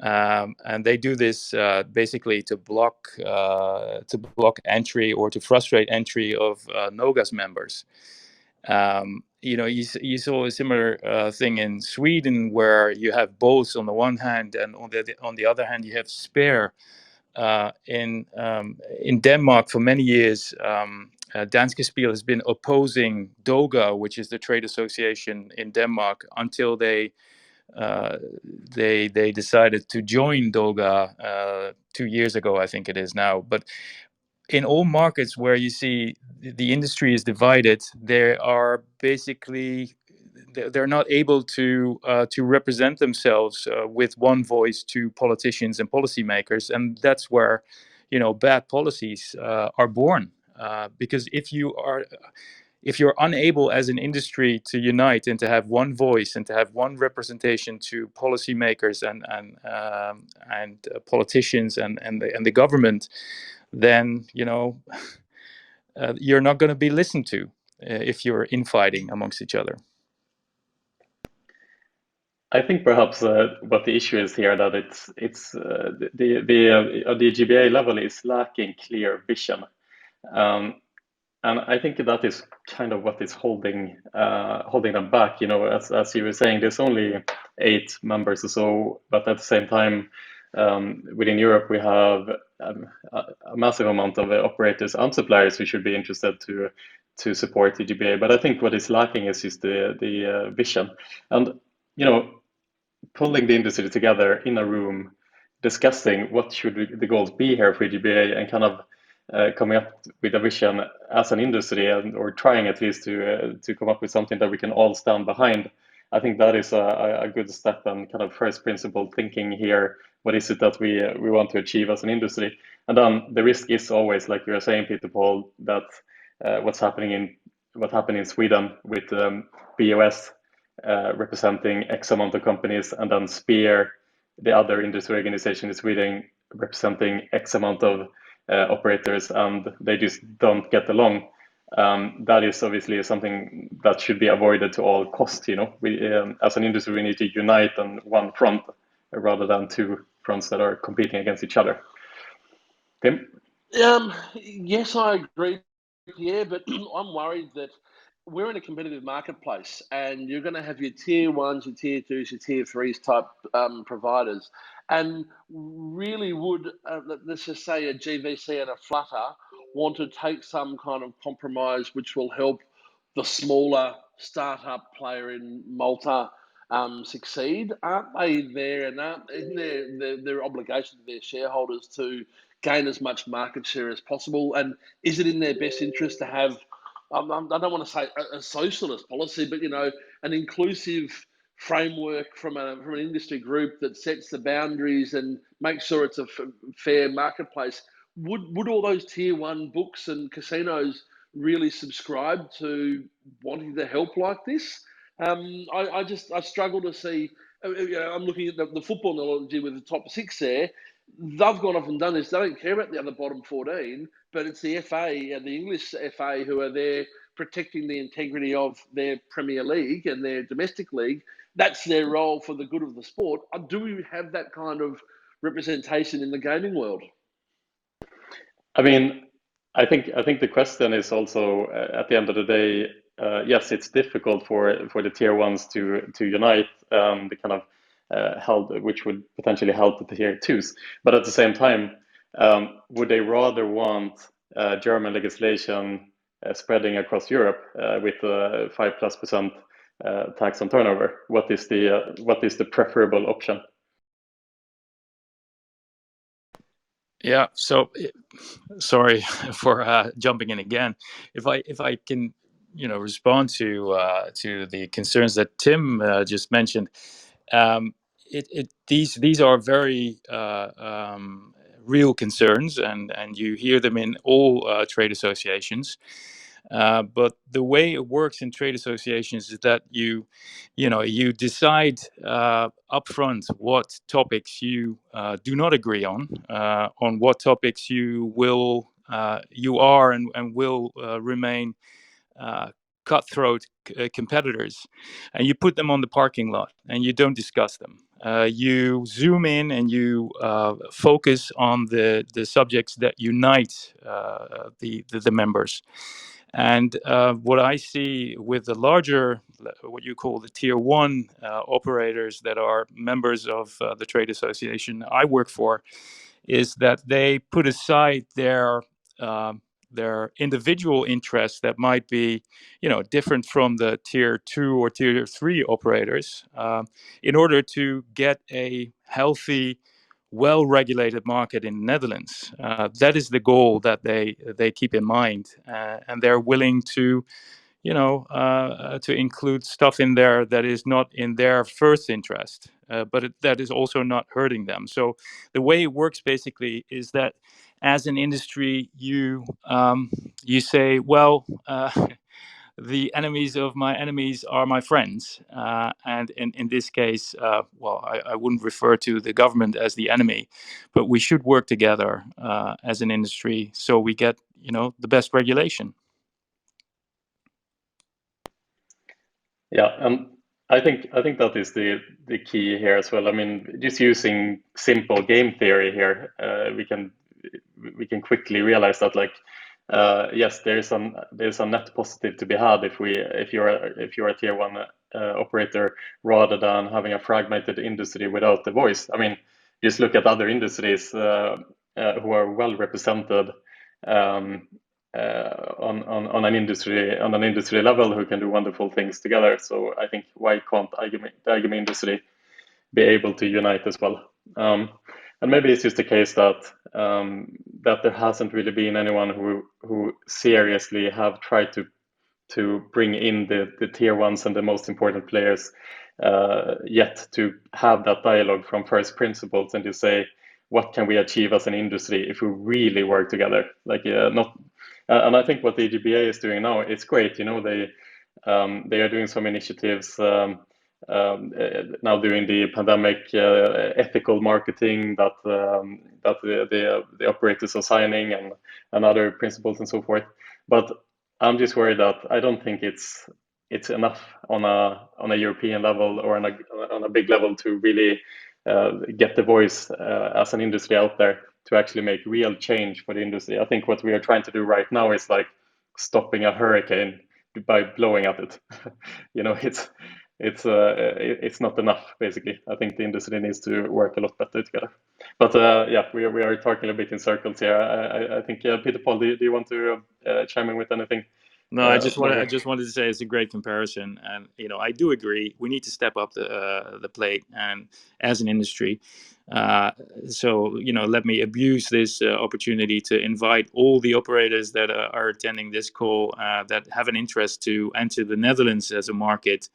And they do this basically to block entry or to frustrate entry of NOGA's members. You saw a similar thing in Sweden, where you have both on the one hand, and on the other hand you have Spare. In Denmark for many years, Danske Spil has been opposing DOGA, which is the trade association in Denmark, until they decided to join DOGA 2 years ago, I think it is now. But in all markets where you see the industry is divided, they are basically they're not able to represent themselves with one voice to politicians and policymakers, and that's where bad policies are born. because if you're unable as an industry to unite and to have one voice and to have one representation to policymakers and politicians and the government, then you're not going to be listened to if you're infighting amongst each other. I think perhaps what the issue is here, that it's the EGBA level is lacking clear vision. And I think that is kind of what is holding them back. As you were saying, there's only 8 members or so, but at the same time, within Europe, we have a massive amount of operators and suppliers who should be interested to support the EGBA. But I think what is lacking is just the vision, and pulling the industry together in a room, discussing what should the goals be here for EGBA, and kind of coming up with a vision as an industry, or trying at least to come up with something that we can all stand behind. I think that is a good step and kind of first principle thinking here. What is it that we want to achieve as an industry? And then the risk is always, like you were saying, Peter Paul, that what happened in Sweden with BOS representing X amount of companies, and then Spear, the other industry organization in Sweden, representing X amount of operators, and they just don't get along. That is obviously something that should be avoided to all costs. We, as an industry, we need to unite on one front rather than 2 fronts that are competing against each other. Tim? Yes, I agree, Pierre, but I'm worried that we're in a competitive marketplace, and you're going to have your tier 1s, your tier 2s, your tier 3s type providers. And really would, let's just say, a GVC and a Flutter want to take some kind of compromise which will help the smaller startup player in Malta succeed? Aren't they there, and isn't their obligation to their shareholders to gain as much market share as possible? And is it in their best interest to have, I don't want to say a socialist policy, but an inclusive framework from an industry group that sets the boundaries and makes sure it's a fair marketplace? Would all those tier 1 books and casinos really subscribe to wanting to help like this? I struggle to see. I'm looking at the football analogy with the top 6 there. They've gone off and done this. They don't care about the other bottom 14, but it's the FA and the English FA who are there protecting the integrity of their Premier League and their domestic league. That's their role for the good of the sport. Do we have that kind of representation in the gaming world? I mean, I think the question is also, at the end of the day, yes, it's difficult for the tier 1s to unite, the kind of help, which would potentially help the tier 2s. But at the same time, would they rather want German legislation spreading across Europe with 5+% tax on turnover? What is the preferable option? Yeah, so sorry for jumping in again. If I can, respond to the concerns that Tim just mentioned. These are very real concerns, and you hear them in all trade associations. But the way it works in trade associations is that you decide upfront what topics you do not agree on what topics you are and will remain cutthroat competitors, and you put them on the parking lot and you don't discuss them. You zoom in and you focus on the subjects that unite the members. And what I see with the larger, what you call the tier 1 operators that are members of the trade association I work for, is that they put aside their individual interests that might be, different from the tier 2 or tier 3 operators, in order to get a healthy, well-regulated market in the Netherlands. That is the goal that they keep in mind, and they're willing to, to include stuff in there that is not in their first interest, but that is also not hurting them. So the way it works basically is that as an industry, you say, well, the enemies of my enemies are my friends. And in this case, well, I wouldn't refer to the government as the enemy, but we should work together as an industry so we get, the best regulation. Yeah, and I think that is the key here as well. I mean, just using simple game theory here, we can quickly realize that, like, yes, there's a net positive to be had if you're a tier one operator, rather than having a fragmented industry without the voice. I mean, just look at other industries who are well represented on an industry level, who can do wonderful things together. So I think, why can't the iGaming industry be able to unite as well? And maybe it's just the case that there hasn't really been anyone who seriously have tried to bring in the tier ones and the most important players yet, to have that dialogue from first principles and to say, what can we achieve as an industry if we really work together? Like, and I think what the EGBA is doing now, it's great. They are doing some initiatives now during the pandemic, ethical marketing that the operators are signing, and other principles and so forth. But I'm just worried that I don't think it's enough on a European level, or on a big level, to really get the voice as an industry out there to actually make real change for the industry. I think what we are trying to do right now is like stopping a hurricane by blowing at it. It's not enough, basically. I think the industry needs to work a lot better together. But yeah, we are talking a bit in circles here. I think, Peter Paul, do you want to chime in with anything? No, I just wanted to say it's a great comparison, and I do agree we need to step up the plate, and as an industry. So let me abuse this opportunity to invite all the operators that are attending this call that have an interest to enter the Netherlands as a market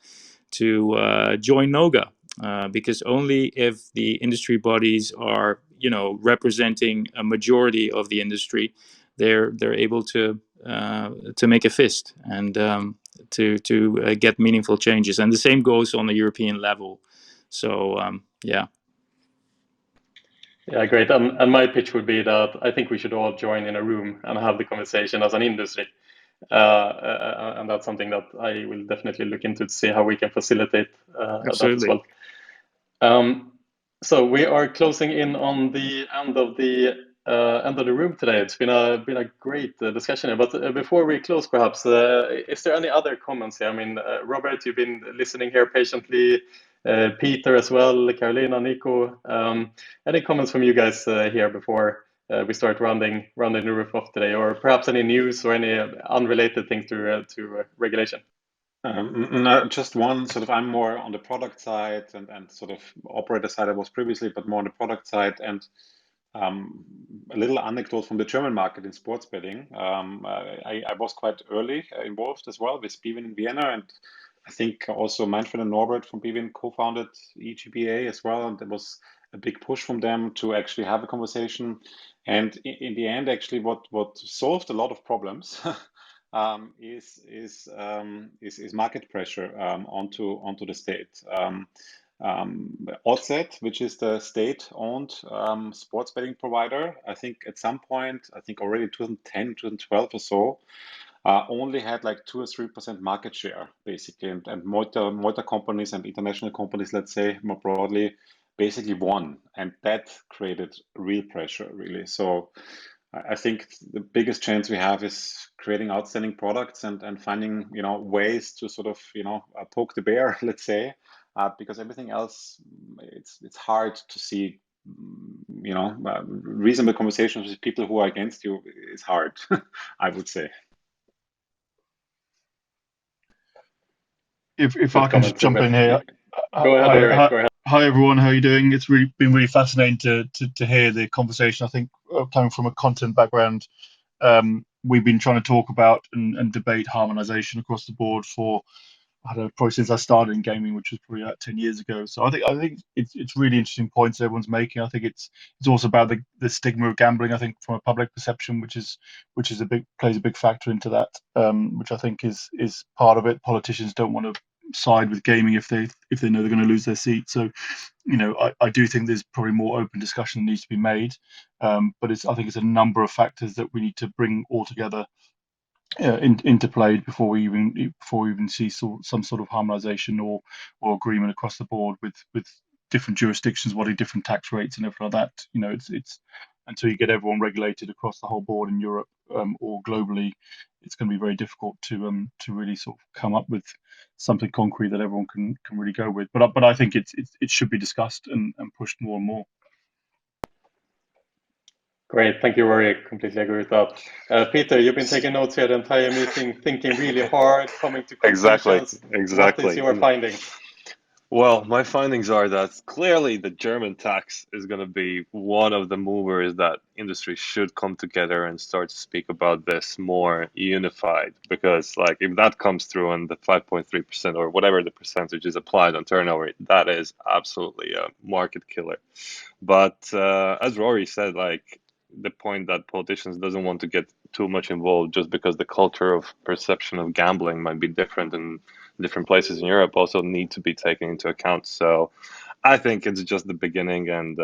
to join NOGA, because only if the industry bodies are representing a majority of the industry, they're able to make a fist and to get meaningful changes. And the same goes on the European level. So yeah. Yeah, great. And my pitch would be that I think we should all join in a room and have the conversation as an industry. And that's something that I will definitely look into to see how we can facilitate that as well. So we are closing in on the end of the room today. It's been a great discussion here. But before we close, perhaps, is there any other comments here? I mean, Robert, you've been listening here patiently. Peter as well, Karolina, Nico. Any comments from you guys here before we start rounding the roof off today, or perhaps any news or any unrelated things to regulation? No, just one sort of. I'm more on the product side and sort of operator side I was previously, but more on the product side. And a little anecdote from the German market in sports betting. I was quite early involved as well with Bwin in Vienna, and I think also Manfred and Norbert from Bwin co-founded EGBA as well, and there was a big push from them to actually have a conversation. And in the end, actually, what solved a lot of problems is market pressure onto the state. Oddset, which is the state-owned sports betting provider, I think at some point, I think already 2010, 2012 or so, only had like 2 or 3% market share, basically, and motor companies and international companies, let's say more broadly, basically won, and that created real pressure, really. So I think the biggest chance we have is creating outstanding products and finding ways to sort of poke the bear, let's say, because everything else, it's hard to see. Reasonable conversations with people who are against you is hard, I would say. If I can just jump in here. Go ahead, Eric. Go ahead. Hi everyone, how are you doing? It's been really fascinating to hear the conversation. I think coming from a content background, we've been trying to talk about and debate harmonization across the board for I don't know, probably since I started in gaming, which was probably about 10 years ago. So I think it's really interesting points everyone's making. I think it's also about the stigma of gambling. I think from a public perception, which is plays a big factor into that, which I think is part of it. Politicians don't want to side with gaming if they know they're going to lose their seat. So I do think there's probably more open discussion that needs to be made, but I think it's a number of factors that we need to bring all together interplayed before we even see some sort of harmonization or agreement across the board with different jurisdictions, what are different tax rates and everything like that. It's until you get everyone regulated across the whole board in Europe or globally, it's going to be very difficult to really sort of come up with something concrete that everyone can really go with. But I think it should be discussed and pushed more and more. Great, thank you, Rory. Completely agree with that. Peter, you've been taking notes here the entire meeting, thinking really hard, coming to conclusions. Exactly. What is your finding? Well, my findings are that clearly the German tax is going to be one of the movers that industry should come together and start to speak about this more unified. Because, like, if that comes through and the 5.3% or whatever the percentage is applied on turnover, that is absolutely a market killer. But as Rory said, like, the point that politicians doesn't want to get too much involved just because the culture of perception of gambling might be different in different places in Europe also need to be taken into account. So I think it's just the beginning, and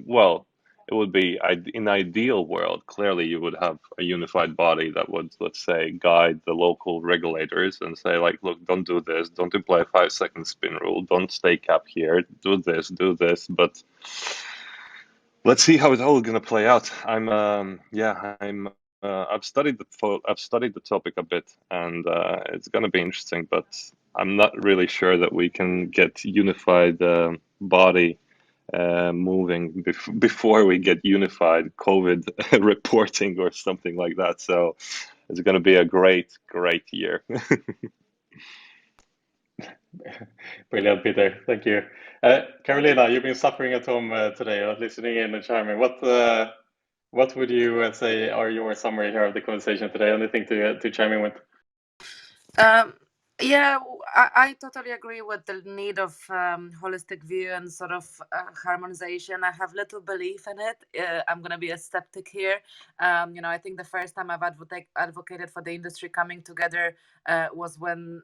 well, it would be in ideal world, clearly you would have a unified body that would, let's say, guide the local regulators and say, like, look, don't do this, don't apply a 5-second spin rule, don't stay cap here, do this. But let's see how it's all going to play out. I've studied the topic a bit, and it's going to be interesting. But I'm not really sure that we can get unified body moving before we get unified COVID reporting or something like that. So it's going to be a great year. Brilliant, Peter. Thank you. Karolina, you've been suffering at home today, listening in and chiming. What would you say are your summary here of the conversation today? Anything to chime in with? Yeah, I totally agree with the need of holistic view and sort of harmonization. I have little belief in it. I'm going to be a skeptic here. I think the first time I've advocated for the industry coming together was when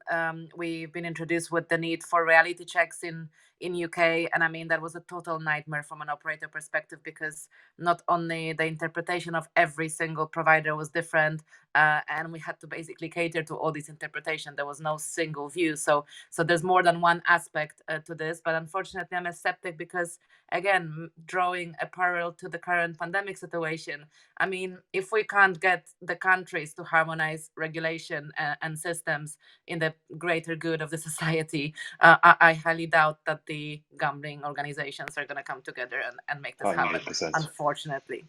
we've been introduced with the need for reality checks in UK. And I mean, that was a total nightmare from an operator perspective, because not only the interpretation of every single provider was different, and we had to basically cater to all these interpretations. There was no single view. So there's more than one aspect to this. But unfortunately, I'm a skeptic because, again, drawing a parallel to the current pandemic situation, I mean, if we can't get the countries to harmonize regulation and systems in the greater good of the society, I highly doubt that the gambling organizations are going to come together and make this happen, 100%. unfortunately.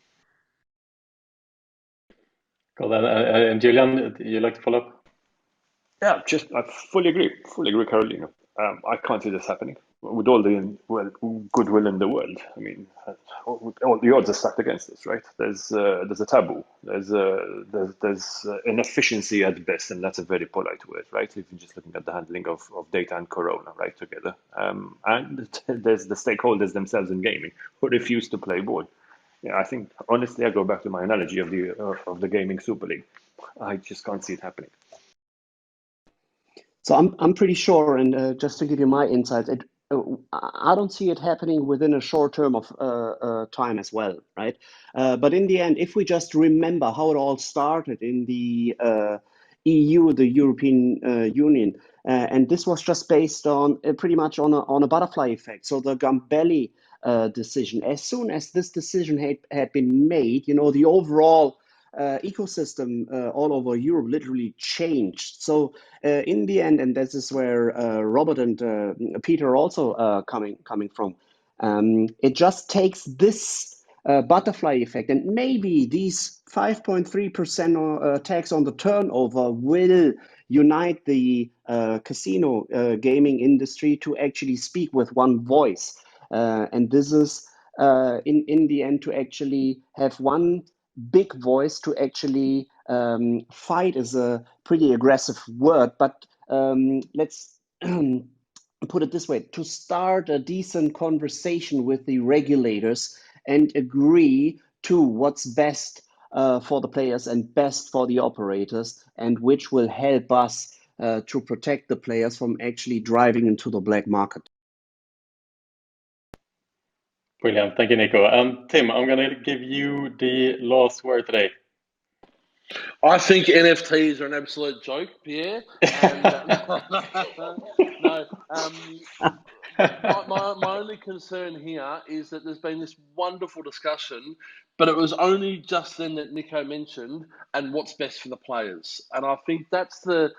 Cool. And Julian, you like to follow up? Yeah, I fully agree, Karolina. I can't see this happening with all the goodwill in the world. I mean, all the odds are stacked against this, right? There's a taboo. There's inefficiency at best, and that's a very polite word, right? If you're just looking at the handling of data and Corona, right, together. And there's the stakeholders themselves in gaming who refuse to play ball. Yeah, I think honestly, I go back to my analogy of the gaming Super League. I just can't see it happening. So I'm pretty sure, and just to give you my insights, I don't see it happening within a short term of time as well, right? But in the end, if we just remember how it all started in the EU, the European Union, and this was just based on pretty much on a butterfly effect. So the Gambelli decision, as soon as this decision had been made, the overall ecosystem all over Europe literally changed. So in the end, and this is where Robert and Peter are also coming from, it just takes this butterfly effect, and maybe these 5.3% tax on the turnover will unite the casino gaming industry to actually speak with one voice. And this is in the end to actually have one big voice to actually fight is a pretty aggressive word, but let's put it this way, to start a decent conversation with the regulators and agree to what's best for the players and best for the operators, and which will help us to protect the players from actually driving into the black market. Brilliant. Thank you, Nico. Tim, I'm going to give you the last word today. I think NFTs are an absolute joke, Pierre. And, my only concern here is that there's been this wonderful discussion, but it was only just then that Nico mentioned and what's best for the players. And I think that's the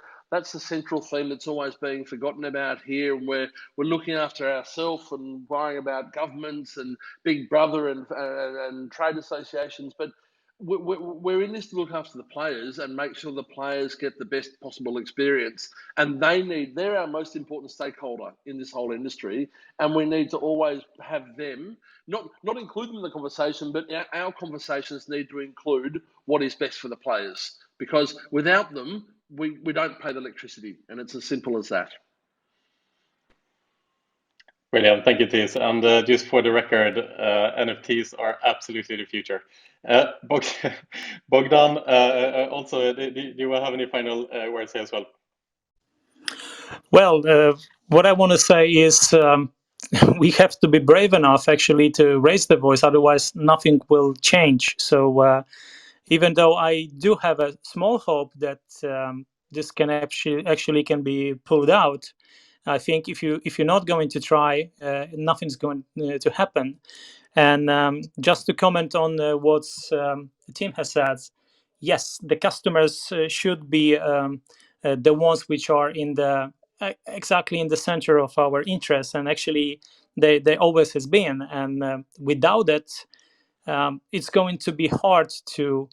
central theme that's always being forgotten about here. And we're looking after ourselves and worrying about governments and Big Brother and trade associations, but we're in this to look after the players and make sure the players get the best possible experience. And they're our most important stakeholder in this whole industry. And we need to always have them, not include them in the conversation, but our conversations need to include what is best for the players. Because without them, we don't pay the electricity. And it's as simple as that. Brilliant. Thank you, Tis. And just for the record, NFTs are absolutely the future. Bogdan, also, do you have any final words here as well? Well, what I want to say is we have to be brave enough actually to raise the voice, otherwise nothing will change. So even though I do have a small hope that this can actually can be pulled out, I think if you're not going to try, nothing's going to happen. And just to comment on what Tim has said, yes, the customers should be the ones which are in the exactly in the center of our interests, and actually they always has been. And without it, it's going to be hard to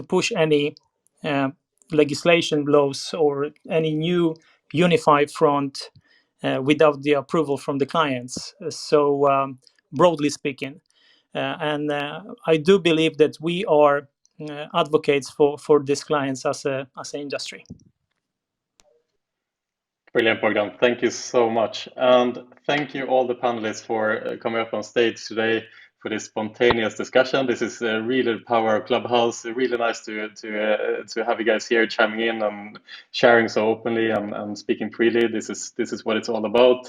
push any legislation laws or any new unified front without the approval from the clients. So broadly speaking, and I do believe that we are advocates for these clients as an industry. Brilliant, Bogdan. Thank you so much. And thank you all the panelists for coming up on stage today for this spontaneous discussion. This is really the power of Clubhouse. Really nice to have you guys here chiming in and sharing so openly and speaking freely. This is what it's all about.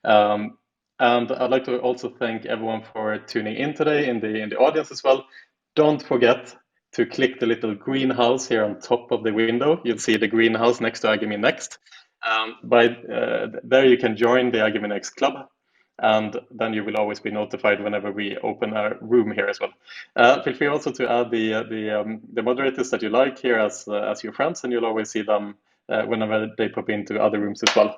And I'd like to also thank everyone for tuning in today in the audience as well. Don't forget to click the little greenhouse here on top of the window. You'll see the greenhouse next to iGaming Next. There you can join the iGaming Next club, and then you will always be notified whenever we open our room here as well. Feel free also to add the moderators that you like here as your friends, and you'll always see them whenever they pop into other rooms as well.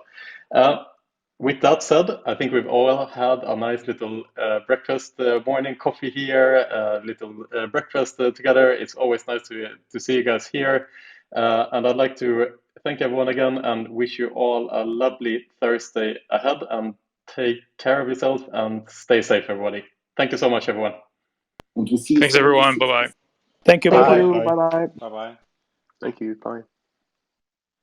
With that said, I think we've all had a nice little breakfast, morning coffee here, little breakfast together. It's always nice to see you guys here. And I'd like to thank everyone again and wish you all a lovely Thursday ahead, and take care of yourself and stay safe, everybody. Thank you so much, everyone. Thanks, everyone. Bye-bye. Thank you. Thank Bye-bye. you. Bye-bye. Bye-bye. Thank you. Bye.